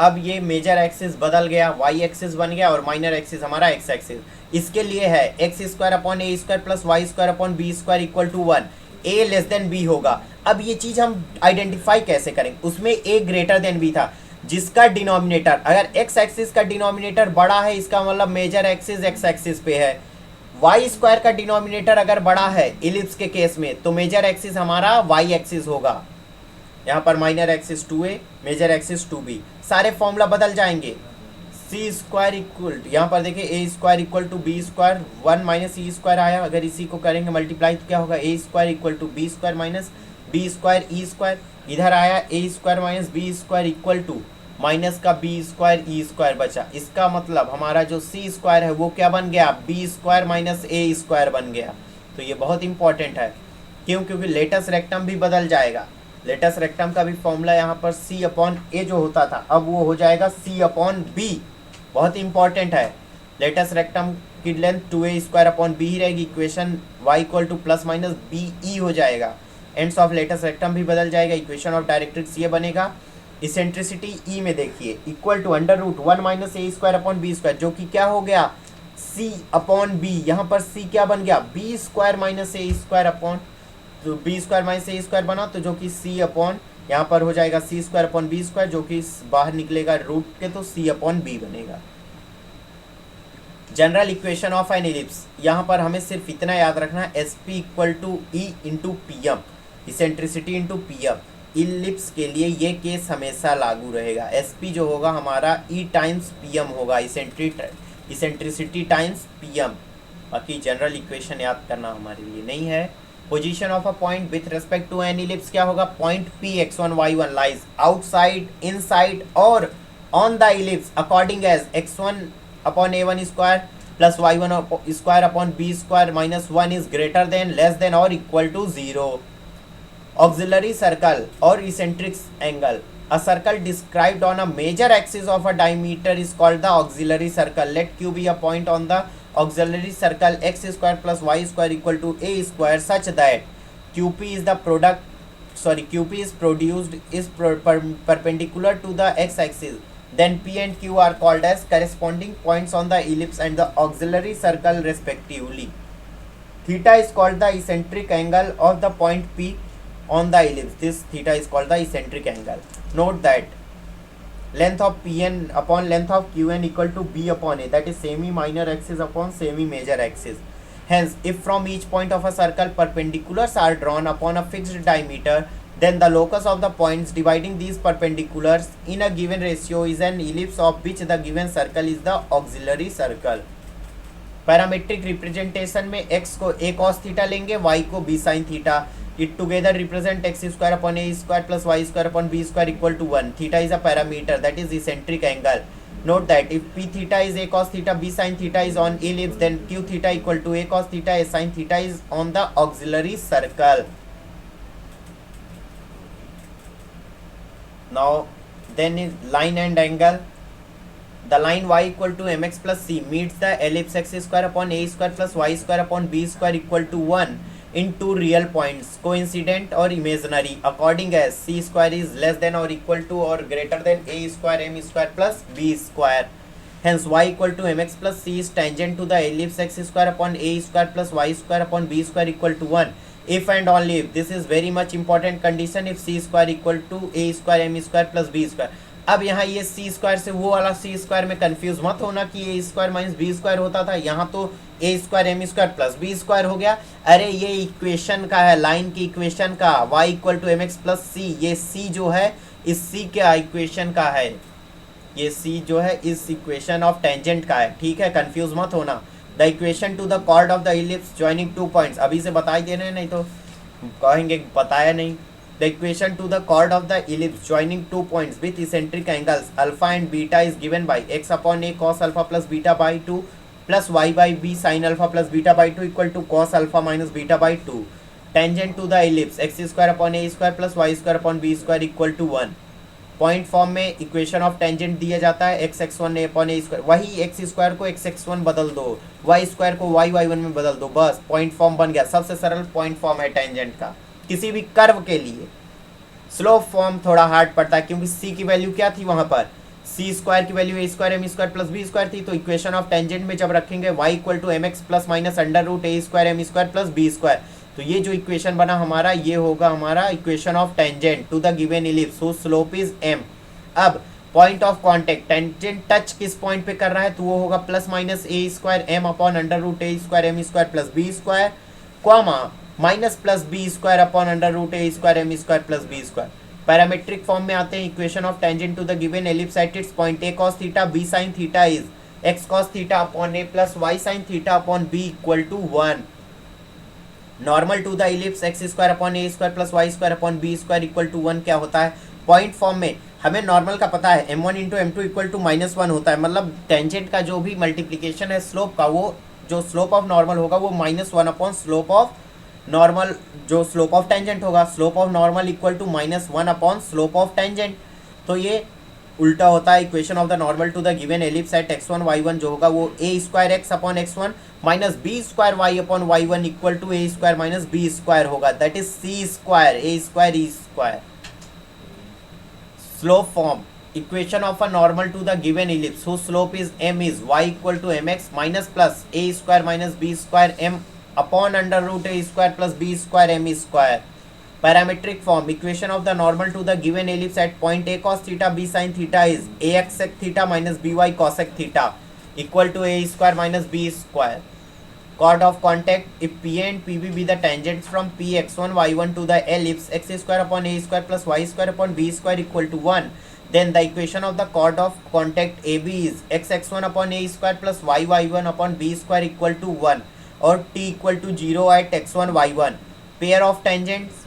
अब ये मेजर एक्सिस बदल गया, वाई एक्सिस बन गया और माइनर एक्सिस हमारा एक्स एक्सिस. इसके लिए है x square upon a square plus y square upon b square equal to 1. A less than b होगा. अब ये चीज हम आइडेंटिफाई कैसे करेंगे, उसमें ए ग्रेटर देन बी था, जिसका डिनोमिनेटर अगर एक्स एक्सिस का डिनोमिनेटर बड़ा है इसका मतलब मेजर एक्सिस एक्स एक्सिस पे है. वाई स्क्वायर का डिनोमिनेटर अगर बड़ा है इलिप्स के केस में तो मेजर एक्सिस हमारा वाई एक्सिस होगा. यहाँ पर minor axis 2a, major axis 2b. सारे फॉर्मूला बदल जाएंगे. सी स्क्वायर इक्वल, यहाँ पर देखिए a square equal to b square 1 minus e square आया, अगर इसी को करेंगे मल्टीप्लाई तो क्या होगा a square equal to b square minus b square e square. इधर आया a square minus b square equal to minus का बी स्क्वायर ई स्क्वायर बचा. इसका मतलब हमारा जो सी स्क्वायर है वो क्या बन गया, B square minus a square बन गया. तो ये बहुत इंपॉर्टेंट है. क्यों, क्योंकि लेटस रेक्टम भी बदल जाएगा. लेटस रेक्टम का भी फॉर्मूला यहाँ पर सी अपॉन ए जो होता था अब वो हो जाएगा सी अपॉन बी. बहुत इंपॉर्टेंट है. लेटस रेक्टम की length 2a square upon b ही रहेगी. Equation y equal to plus minus b e हो जाएगा. एंड्स ऑफ लेटस रेक्टम भी बदल जाएगा. इक्वेशन ऑफ डायरेक्ट्रिक्स ये बनेगा. इसेंट्रिसिटी ई में देखिए equal to under root 1 minus a square upon b square जो कि क्या हो गया सी अपॉन बी. यहाँ पर सी क्या बन गया B square minus a square upon, तो B square minus a square बना तो जो कि सी अपॉन यहाँ पर हो जाएगा c square upon b square जो कि बाहर निकलेगा रूट के तो सी अपॉन बी बनेगा. General equation of an ellipse, यहाँ पर हमें सिर्फ इतना याद रखना है S P equal to e into P M, eccentricity into P M. Ellipse के लिए ये केस हमेशा लागू रहेगा. एस पी जो होगा हमारा ई टाइम्स पी एम होगा, इसेंट्रिसिटी टाइम्स पी एम. बाकी जनरल इक्वेशन याद करना हमारे लिए नहीं है. Position of a point with respect to an ellipse क्या होगा, point p x1 y1 lies outside inside और on the ellipse according as x1 अपॉन a1 square plus y1 square upon b square minus 1 is greater than less than और equal to 0. Auxiliary circle और eccentric angle, a circle described on a major axis of a diameter is called the auxiliary circle. Let q be a point on the auxiliary circle x square plus y square equal to a square such that qp is the product, qp is produced is perpendicular to the x axis. Then p and q are called as corresponding points on the ellipse and the auxiliary circle respectively. Theta is called the eccentric angle of the point p on the ellipse. This theta is called the eccentric angle. Note that length of pn upon length of qn equal to b upon a, that is semi minor axis upon semi major axis. Hence, if from each point of a circle perpendiculars are drawn upon a fixed diameter, then the locus of the points dividing these perpendiculars in a given ratio is an ellipse of which the given circle is the auxiliary circle. Parametric representation में x को a cos theta लेंगे, y को b sin theta. It together represent x square upon a square plus y square upon b square equal to 1. Theta is a parameter, that is eccentric angle. Note that if p theta is a cos theta, b sin theta is on ellipse, then q theta equal to a cos theta, a sin theta is on the auxiliary circle. Now then is line and angle. The line y equal to mx plus c meets the ellipse x square upon a square plus y square upon b square equal to 1 in two real points, coincident or imaginary, according as c square is less than or equal to or greater than a square m square plus b square. Hence y equal to mx plus c is tangent to the ellipse x square upon a square plus y square upon b square equal to 1 if and only if, this is very much important condition, if c square equal to a square m square plus b square. अब यहाँ ये सी square से वो वाला सी square में confuse मत होना कि a square minus b square होता था, यहाँ तो a square m square plus b square हो गया. अरे ये इक्वेशन का है, लाइन की इक्वेशन का, y equal to m x plus c. ये सी जो है इस सी के इक्वेशन का है, ये सी जो है इस इक्वेशन ऑफ टेंजेंट का है. ठीक है, कंफ्यूज मत होना. The equation to the chord of the ellipse joining two points, अभी से बता ही दे रहे हैं, नहीं तो कहेंगे बताया नहीं. The equation to the chord of the ellipse joining two points with eccentric angles alpha and beta is given by x upon a cos alpha plus beta by 2 plus y by b sin alpha plus beta by 2 equal to cos alpha minus beta by 2. Tangent to the ellipse x square upon a square plus y square upon b square equal to 1. Point form में equation of tangent दिया जाता है x x one upon a square, वही x square को x x one बदल दो, Y square को Y y one में बदल दो, बस पॉइंट फॉर्म बन गया. सबसे सरल पॉइंट फॉर्म है टेंजेंट का किसी भी कर्व के लिए. स्लोप फॉर्म थोड़ा हार्ड पड़ता है क्योंकि c की वैल्यू क्या थी वहां पर, सी स्क्वायर की value a square m square plus b square थी. तो इक्वेशन ऑफ टेंजेंट में जब रखेंगे y equal to m x plus minus under root a square m square plus b square, तो ये जो इक्वेशन बना हमारा ये होगा हमारा equation of tangent to the given ellipse whose slope is m. अब point of contact, tangent touch किस पॉइंट पे कर रहा है, तो वो होगा plus minus a square m upon under root a square m square plus b square, comma minus plus b square upon under root a square m square plus b square. Parametric form में आते हैं. Equation of tangent to the given ellipse at its point a cos theta b sin theta is x cos theta upon a plus y sin theta upon b equal to 1. Normal to the ellipse x square upon a square plus y square upon b square equal to 1 क्या होता है, point form में हमें normal का पता है m1 into m2 equal to -1 होता है. मतलब टेंजेंट का जो भी मल्टीप्लीकेशन है स्लोप का, वो जो स्लोप ऑफ नॉर्मल होगा वो -1 अपॉन स्लोप ऑफ नॉर्मल, जो स्लोप ऑफ टेंजेंट होगा, slope of normal equal to -1 upon slope of tangent. तो ये उल्टा होता है. Equation of the normal to the given ellipse at x1 y1 जो होगा वो a square x upon x1 minus b square y upon y1 equal to a square minus b square होगा, that is c square a square e square. Slope form, equation of a normal to the given ellipse whose slope is m is y equal to mx minus plus a square minus b square m upon under root a square plus b square m square. Parametric form, equation of the normal to the given ellipse at point a cos theta b sin theta is ax sec theta minus by cosec theta equal to a square minus b square. Chord of contact, if p and pb be the tangents from p x1 y1 to the ellipse x square upon a square plus y square upon b square equal to 1, then the equation of the chord of contact ab is x x1 upon a square plus y y1 upon b square equal to 1 or t equal to 0 at x1 y1. Pair of tangents,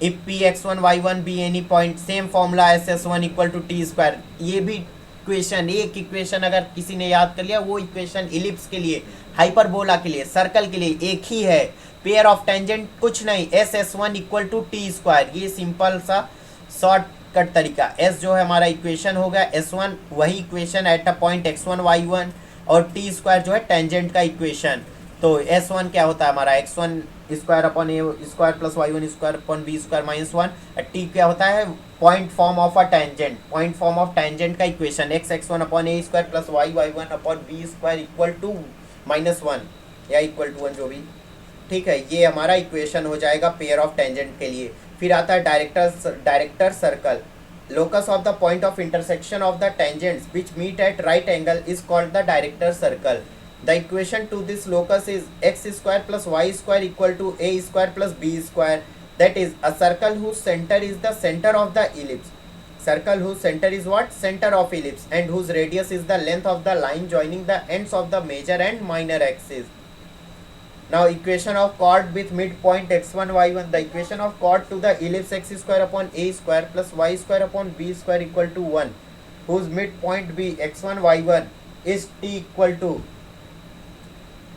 if p x1 y1 be any point, same formula as s1 equal to t square. ये भी equation, एक equation अगर किसी ने याद कर लिया, वो इक्वेशन इलिप्स के लिए, हाइपरबोला के लिए, सर्कल के लिए एक ही है. पेयर ऑफ टेंजेंट कुछ नहीं, s s one equal to t square. ये सिंपल सा शॉर्टकट तरीका. एस जो है हमारा इक्वेशन हो गया, एस वन वही equation at a point x one y one, और टी स्क्वायर जो है टेंजेंट का इक्वेशन. तो एस वन क्या होता है हमारा x one square upon a square plus y one square upon b square minus one. T क्या होता है point form of a tangent, point form of tangent का equation x x one upon a square plus y y one upon b square equal to -1 या equal to 1 जो भी. ठीक है, ये हमारा इक्वेशन हो जाएगा पेयर ऑफ टेंजेंट के लिए. फिर आता है director circle. Locus of the point of intersection of the tangents which meet at right angle is called the director circle. The equation to this locus is x square plus y square equal to a square plus b square. That is a circle whose center is the center of the ellipse. circle whose center is what? Center of ellipse, and whose radius is the length of the line joining the ends of the major and minor axis. Now equation of chord with midpoint x1 y1. The equation of chord to the ellipse x square upon a square plus y square upon b square equal to 1, whose midpoint be x1 y1 is t equal to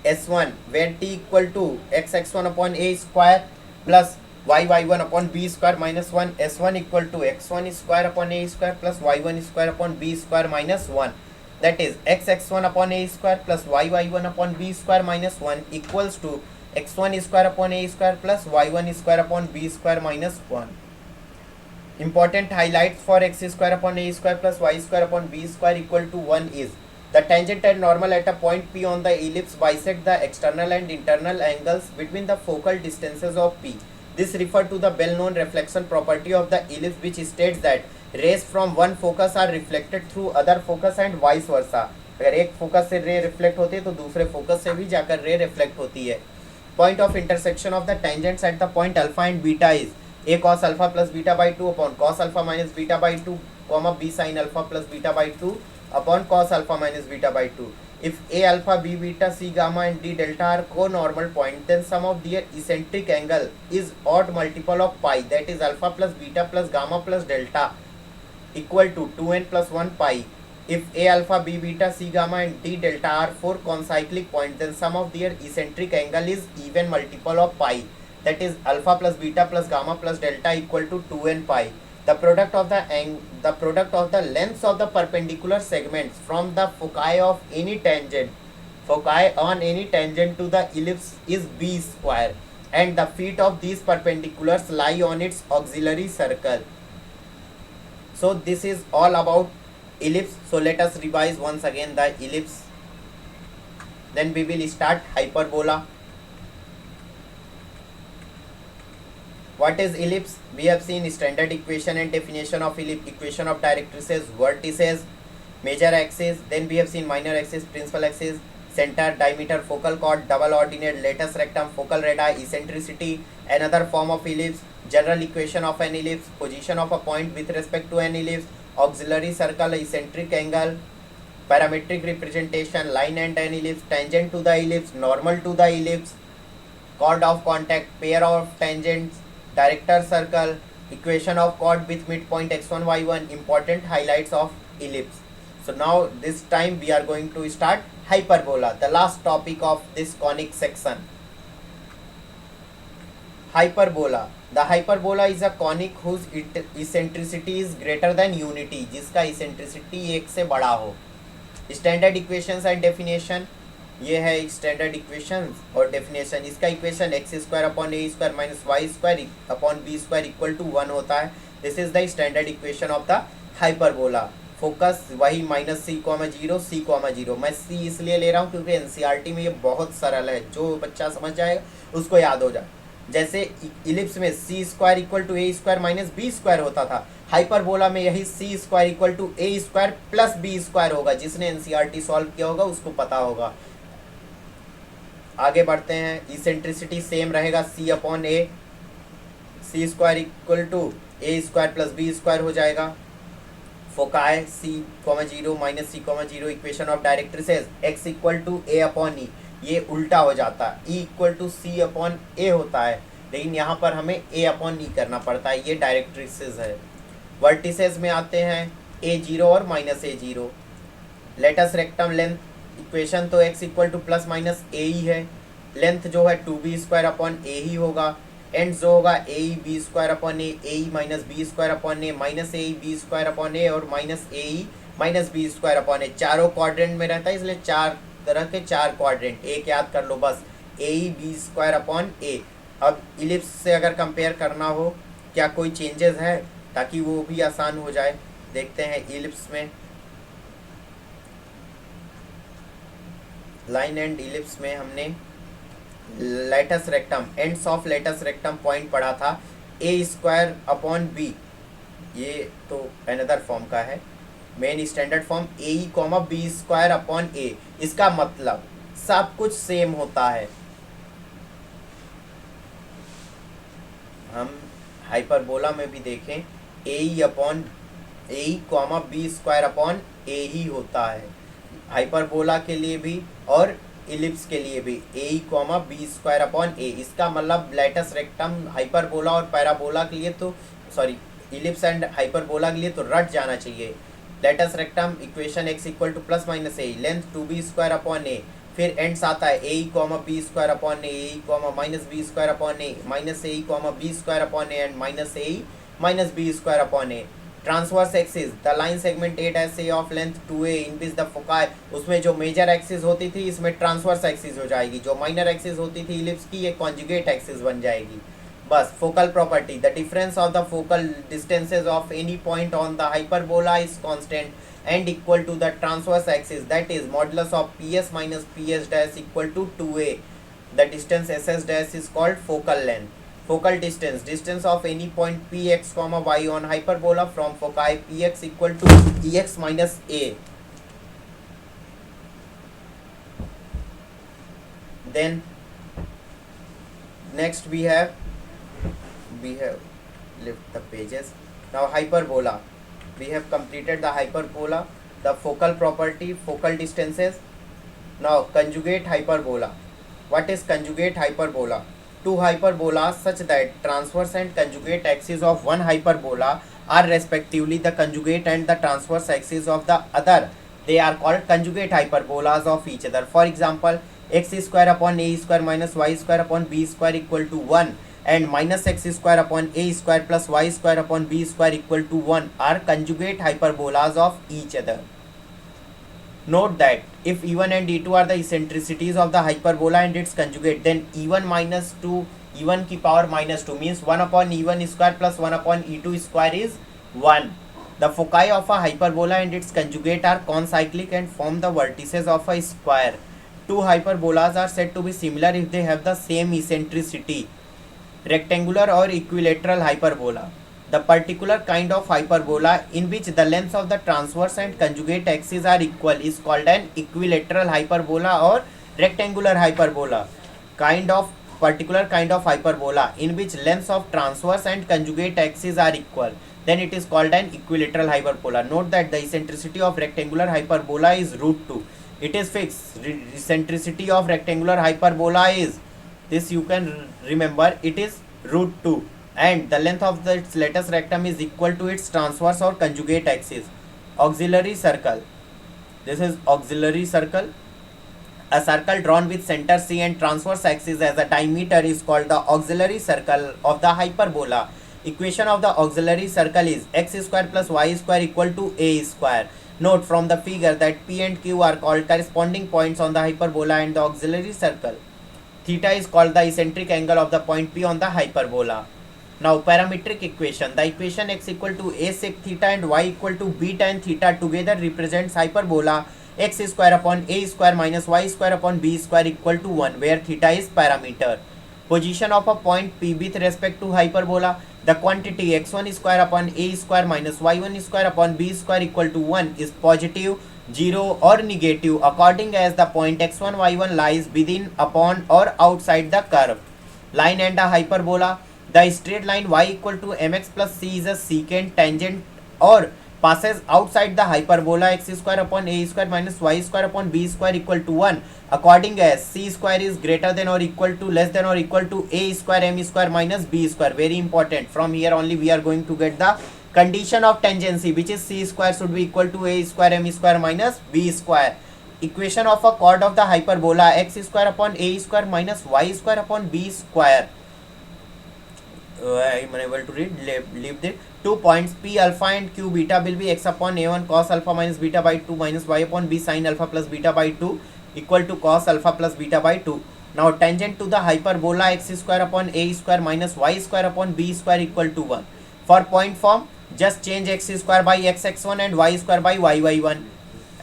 s1, where t equal to x1 upon a square plus y1 upon b square minus 1, s1 equal to x1 square upon a square plus y1 square upon b square minus 1. That is x1 upon a square plus y1 upon b square minus 1 equals to x1 square upon a square plus y1 square upon b square minus 1. Important highlights for x square upon a square plus y square upon b square equal to 1 is the tangent and normal at a point P on the ellipse bisect the external and internal angles between the focal distances of P. This refers to the well-known reflection property of the ellipse, which states that rays from one focus are reflected through other focus and vice versa. अगर एक focus से रे reflect होती है तो दूसरे focus से भी जाकर रे रिफ्लेक्ट होती है. Point of intersection of the tangents at the point alpha and beta is a cos alpha plus beta by 2 upon cos alpha minus beta by 2, comma b sin alpha plus beta by 2 upon cos alpha minus beta by 2. If a alpha, b beta, c gamma and d delta are co-normal points, then sum of their eccentric angle is odd multiple of pi, that is alpha plus beta plus gamma plus delta equal to 2n plus 1 pi. If a alpha, b beta, c gamma and d delta are four concyclic points, then sum of their eccentric angle is even multiple of pi, that is alpha plus beta plus gamma plus delta equal to 2n pi. The product of the lengths of the perpendicular segments from the foci of any tangent, foci on any tangent to the ellipse is b square, and the feet of these perpendiculars lie on its auxiliary circle. So this is all about ellipse. So let us revise once again the ellipse. Then we will start hyperbola. What is ellipse? We have seen standard equation and definition of ellipse, equation of directrices, vertices, major axis. Then we have seen minor axis, principal axis, center, diameter, focal chord, double ordinate, latus rectum, focal radii, eccentricity, another form of ellipse, general equation of an ellipse, position of a point with respect to an ellipse, auxiliary circle, eccentric angle, parametric representation, line and an ellipse, tangent to the ellipse, normal to the ellipse, chord of contact, pair of tangents, director circle, equation of chord with midpoint x1 y1, important highlights of ellipse. So now this time we are going to start hyperbola, the last topic of this conic section. Hyperbola. The hyperbola is a conic whose eccentricity is greater than unity, जिसका eccentricity एक से बड़ा हो. Standard equations and definition. ये है standard equation और definition. इसका equation x square upon a square minus y square upon b square equal to 1 होता है. This is the standard equation of the hyperbola. Focus वही minus c comma zero c comma zero. मैं c इसलिए ले रहा हूँ क्योंकि NCERT में ये बहुत सरल है, जो बच्चा समझ जाएगा उसको याद हो जाए. जैसे इलिप्स में c square equal to a square minus b square होता था, हाइपरबोला में यही c square equal to a square plus b square होगा. जिसने एनसीईआरटी सॉल्व किया होगा उसको पता होगा. आगे बढ़ते हैं. इसेंट्रिसिटी सेम रहेगा, c upon a, c square equal to a square plus b square हो जाएगा. Foci c comma zero minus c comma zero. Equation of directrices x equal to a upon e, ये उल्टा हो जाता है. E equal to c upon a होता है, लेकिन यहाँ पर हमें ए अपॉन ई करना पड़ता है. ये डायरेक्ट्रिसेस है. वर्टिसेस में आते हैं ए जीरो और minus a zero. Latus rectum length equation तो x equal to plus minus a ही है. लेंथ जो है 2b स्क्वायर अपॉन ए ही होगा. एंड जो होगा a b square upon a minus b square upon a minus a b square upon a और minus a minus b square upon a. चारों quadrant में रहता है, इसलिए चार तरह के चार क्वाड्रेंट. एक याद कर लो बस, ए बी स्क्वायर अपॉन ए. अब इलिप्स से अगर कंपेयर करना हो क्या कोई चेंजेस है, ताकि वो भी आसान हो जाए. देखते हैं इलिप्स में. लाइन एंड इलिप्स में हमने latus rectum, ends of latus rectum point पढ़ा था. ए स्क्वायर अपॉन बी, ये तो अनदर फॉर्म का है. मेन स्टैंडर्ड फॉर्म ए कॉमा बी स्क्वायर अपॉन ए. इसका मतलब सब कुछ सेम होता है. हम हाइपरबोला में भी देखें ए upon a comma b square upon ए ही होता है, हाइपरबोला के लिए भी और इलिप्स के लिए भी ए कॉमा बी स्क्वायर अपॉन ए। इसका मतलब लेटस रेक्टम हाइपरबोला और पैराबोला के लिए तो सॉरी इलिप्स एंड हाइपरबोला के लिए तो रट जाना चाहिए। Latus rectum equation x equal to plus minus a length 2b square upon a, फिर एंड्स आता है a comma b square upon a comma minus b square upon a minus a comma b square upon a and minus a minus b square upon a. Transverse axis the line segment 8 of length 2a in which the foci, उसमें जो major axis होती थी इसमें transverse axis हो जाएगी, जो minor axis होती थी इलिप्स की ये कॉन्जुगेट एक्सिस बन जाएगी। बस focal property the difference of the focal distances of any point on the hyperbola is constant and equal to the transverse axis, that is modulus of ps minus ps dash equal to 2a. The distance ss dash is called focal length. Focal distance, distance of any point px comma y on hyperbola from foci px equal to ex minus a. Then next we have lift the pages. Now hyperbola, we have completed the hyperbola, the focal property, focal distances. Now conjugate hyperbola. What is conjugate hyperbola? Two hyperbolas such that transverse and conjugate axes of one hyperbola are respectively the conjugate and the transverse axis of the other. They are called conjugate hyperbolas of each other. For example, x square upon a square minus y square upon b square equal to 1 and minus x square upon a square plus y square upon b square equal to 1 are conjugate hyperbolas of each other. Note that if e1 and e2 are the eccentricities of the hyperbola and its conjugate, then e1 minus 2 e1 की power minus 2 means 1 upon e1 square plus 1 upon e2 square is 1. The foci of a hyperbola and its conjugate are concyclic and form the vertices of a square. Two hyperbolas are said to be similar if they have the same eccentricity. Rectangular or equilateral hyperbola, the particular kind of hyperbola in which the lengths of the transverse and conjugate axes are equal is called an equilateral hyperbola or rectangular hyperbola. Particular kind of hyperbola in which lengths of transverse and conjugate axes are equal, then it is called an equilateral hyperbola. Note that the eccentricity of rectangular hyperbola is root 2. It is fixed. Eccentricity of rectangular hyperbola is, this you can remember, it is root 2 and the length of its lattice rectum is equal to its transverse or conjugate axis. Auxiliary circle, this is auxiliary circle. A circle drawn with center C and transverse axis as a diameter is called the auxiliary circle of the hyperbola. Equation of the auxiliary circle is x square plus y square equal to a square. Note from the figure that P and Q are called corresponding points on the hyperbola and the auxiliary circle. Theta is called the eccentric angle of the point P on the hyperbola. Now parametric equation, the equation x equal to a sec theta and y equal to b tan theta together represents hyperbola x square upon a square minus y square upon b square equal to 1, where theta is parameter. Position of a point P with respect to hyperbola, the quantity x1 square upon a square minus y1 square upon b square equal to 1 is positive, 0 or negative according as the point x1 y1 lies within, upon or outside the curve. Line and a hyperbola, the straight line y equal to mx plus c is a secant tangent or passes outside the hyperbola x square upon a square minus y square upon b square equal to 1 according as c square is greater than or equal to less than or equal to a square m square minus b square. Very important, from here only we are going to get the condition of tangency, which is c square should be equal to a square m square minus b square. Equation of a chord of the hyperbola x square upon a square minus y square upon b square. I am unable to read, leave it. 2 points P alpha and Q beta will be x upon a1 cos alpha minus beta by 2 minus y upon b sin alpha plus beta by 2 equal to cos alpha plus beta by 2. Now tangent to the hyperbola x square upon a square minus y square upon b square equal to 1. For point form, just change x square by x1 and y square by y1,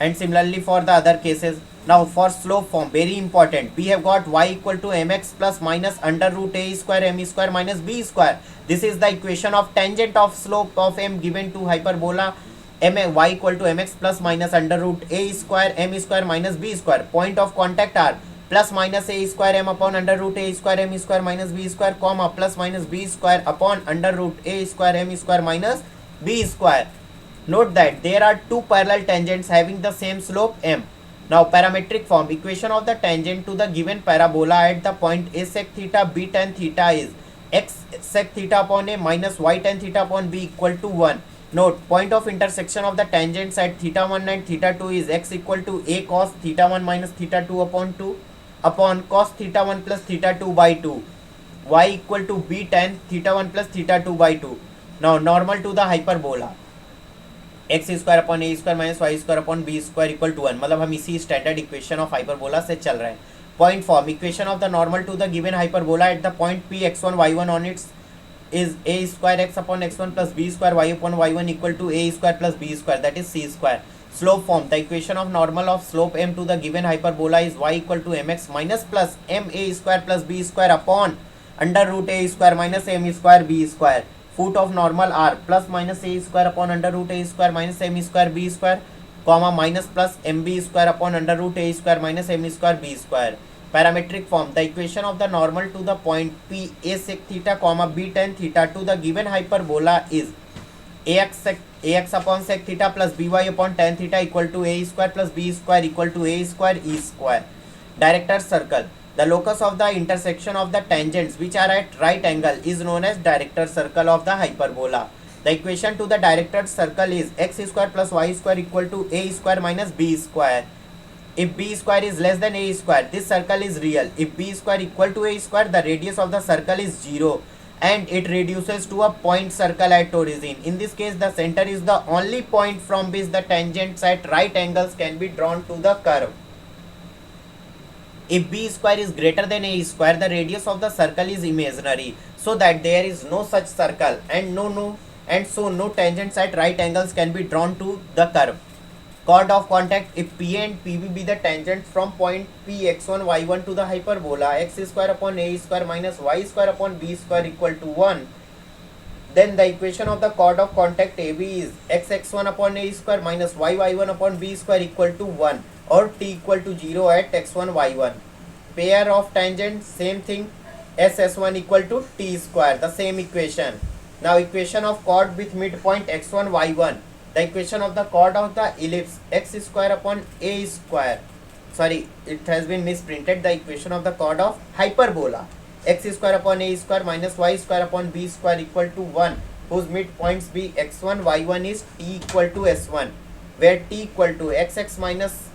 and similarly for the other cases. Now for slope form, very important, we have got y equal to mx plus minus under root a square m square minus b square. This is the equation of tangent of slope of m given to hyperbola y equal to mx plus minus under root a square m square minus b square. Point of contact are plus minus a square m upon under root a square m square minus b square comma plus minus b square upon under root a square m square minus b square. Note that there are two parallel tangents having the same slope m. Now parametric form, equation of the tangent to the given parabola at the point a sec theta b tan theta is x sec theta upon a minus y tan theta upon b equal to 1. Note, point of intersection of the tangents at theta 1 and theta 2 is x equal to a cos theta 1 minus theta 2 upon 2 upon cos theta 1 plus theta 2 by 2, y equal to b tan theta 1 plus theta 2 by 2. Now normal to the hyperbola, x square upon a square minus y square upon b square equal to 1, मतलब हम इसी standard equation of hyperbola से चल रहे हैं. Point form, equation of the normal to the given hyperbola at the point P x one y one on its is a square x upon x1 plus b square y upon y1 equal to a square plus b square, that is c square. Slope form, the equation of normal of slope m to the given hyperbola is y equal to mx minus plus m a square plus b square upon under root a square minus m square b square. Foot of normal r plus minus a square upon under root a square minus m square b square, comma minus plus mb square upon under root a square minus m square b square. Parametric form, the equation of the normal to the point P a sec theta comma b tan theta to the given hyperbola is ax upon sec theta plus by upon tan theta equal to a square plus b square equal to a square e square. Director's circle, the locus of the intersection of the tangents which are at right angle is known as director's circle of the hyperbola. The equation to the director's circle is x square plus y square equal to a square minus b square. If b square is less than a square, this circle is real. If b square equal to a square, the radius of the circle is 0 and it reduces to a point circle at origin. In this case, the center is the only point from which the tangents at right angles can be drawn to the curve. If b square is greater than a square, the radius of the circle is imaginary, so that there is no such circle and so no tangents at right angles can be drawn to the curve. Chord of contact, if P and PB be the tangents from point P x1 y1 to the hyperbola x square upon a square minus y square upon b square equal to 1, then the equation of the chord of contact AB is x1 upon a square minus y1 upon b square equal to 1 or t equal to 0 at x1 y1. Pair of tangents, same thing, s1 equal to t square, the same equation. Now equation of chord with midpoint x1 y1. The equation of the chord of the ellipse x square upon a square, sorry, it has been misprinted. The equation of the chord of hyperbola x square upon a square minus y square upon b square equal to 1, whose midpoints be x1 y1 is t equal to s1, where t equal to xx minus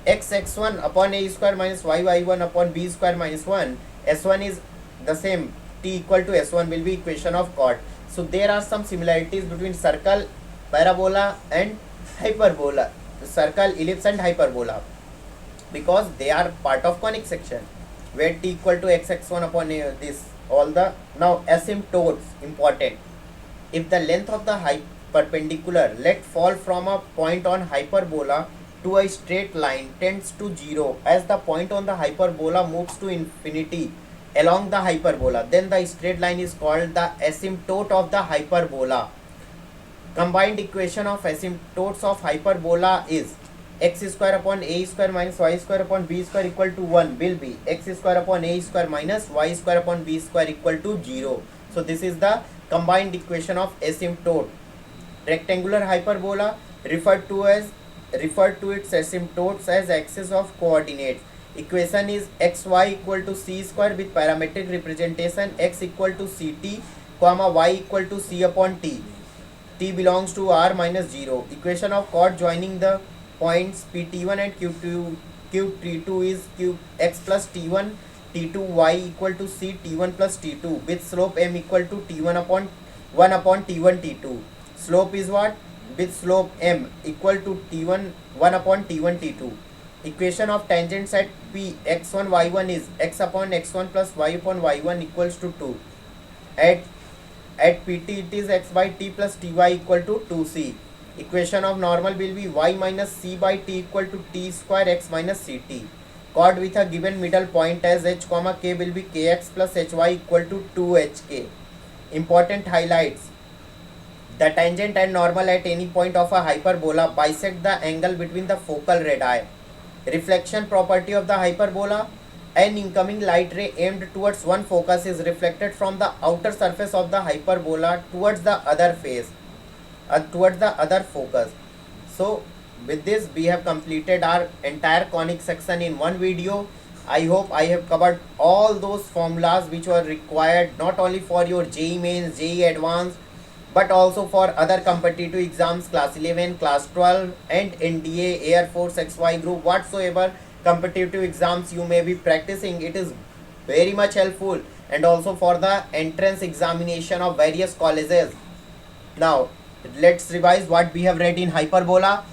xx1 upon a square minus y1 upon b square minus 1, s1 is the same, t equal to s1 will be equation of chord. So there are some similarities between circle, parabola and hyperbola, circle, ellipse and hyperbola, because they are part of conic section where t equal to xx1 upon this all the. Now asymptotes, important. If the length of the perpendicular let fall from a point on hyperbola to a straight line tends to 0 as the point on the hyperbola moves to infinity along the hyperbola, then the straight line is called the asymptote of the hyperbola. Combined equation of asymptotes of hyperbola is x square upon a square minus y square upon b square equal to 1 will be x square upon a square minus y square upon b square equal to 0. So this is the combined equation of asymptote. Rectangular hyperbola referred to its asymptotes as axis of coordinates. Equation is xy equal to c square with parametric representation x equal to ct, comma y equal to c upon t. T belongs to r minus 0. Equation of chord joining the points Pt1 and Q2 is Qx plus T1 T2 y equal to C T1 plus T2 with slope m equal to T1 upon 1 upon T1 T2. Slope is what? With slope m equal to T1 1 upon T1 T2. Equation of tangents at P x1 y1 is x upon x1 plus y upon y1 equals to 2. At Pt it is x by t plus ty equal to 2c. Equation of normal will be y minus c by t equal to t square x minus ct. Chord with a given middle point as h comma k will be kx plus hy equal to 2hk. Important highlights. The tangent and normal at any point of a hyperbola bisect the angle between the focal radii. Reflection property of the hyperbola. An incoming light ray aimed towards one focus is reflected from the outer surface of the hyperbola towards the other face. towards the other focus. So with this we have completed our entire conic section in one video. I hope I have covered all those formulas which were required not only for your JEE mains, JEE advanced, but also for other competitive exams, class 11, class 12 and NDA, Air Force, XY group, whatsoever competitive exams you may be practicing. It is very much helpful, and also for the entrance examination of various colleges. Now let's revise what we have read in hyperbola.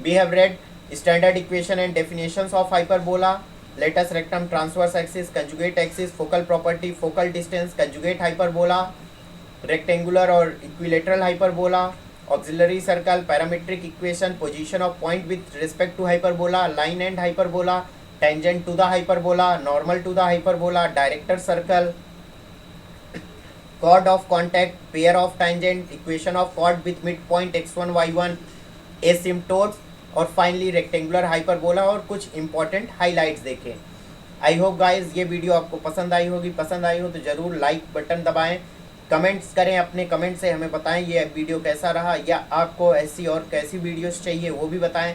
We have read standard equation and definitions of hyperbola, latus rectum, transverse axis, conjugate axis, focal property, focal distance, conjugate hyperbola, rectangular or equilateral hyperbola, auxiliary circle, parametric equation, position of point with respect to hyperbola, line and hyperbola, tangent to the hyperbola, normal to the hyperbola, director circle, chord of contact, pair of tangent, equation of chord with midpoint x1 y1, asymptotes, और finally rectangular hyperbola और कुछ important highlights देखें. I hope guys ये video आपको पसंद आई होगी. पसंद आई हो तो ज़रूर लाइक बटन दबाएं, कमेंट्स करें, अपने कमेंट से हमें बताएं ये वीडियो कैसा रहा, या आपको ऐसी और कैसी वीडियोस चाहिए वो भी बताएं.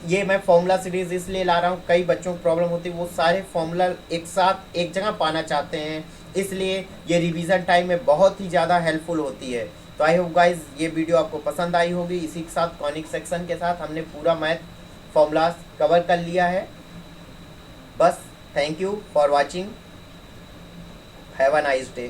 ये मैं फॉर्मूला सीरीज़ इसलिए ला रहा हूँ, कई बच्चों को प्रॉब्लम होती है, वो सारे फॉर्मूला एक साथ एक जगह पाना चाहते हैं, इसलिए ये रिवीजन टाइम में बहुत ही ज़्यादा हेल्पफुल होती है. तो आई होप गाइज ये वीडियो आपको पसंद आई होगी. इसी के साथ कॉनिक सेक्शन के साथ हमने पूरा मैथ फॉर्मूलाज कवर कर लिया है. बस thank you for watching. Have a nice day.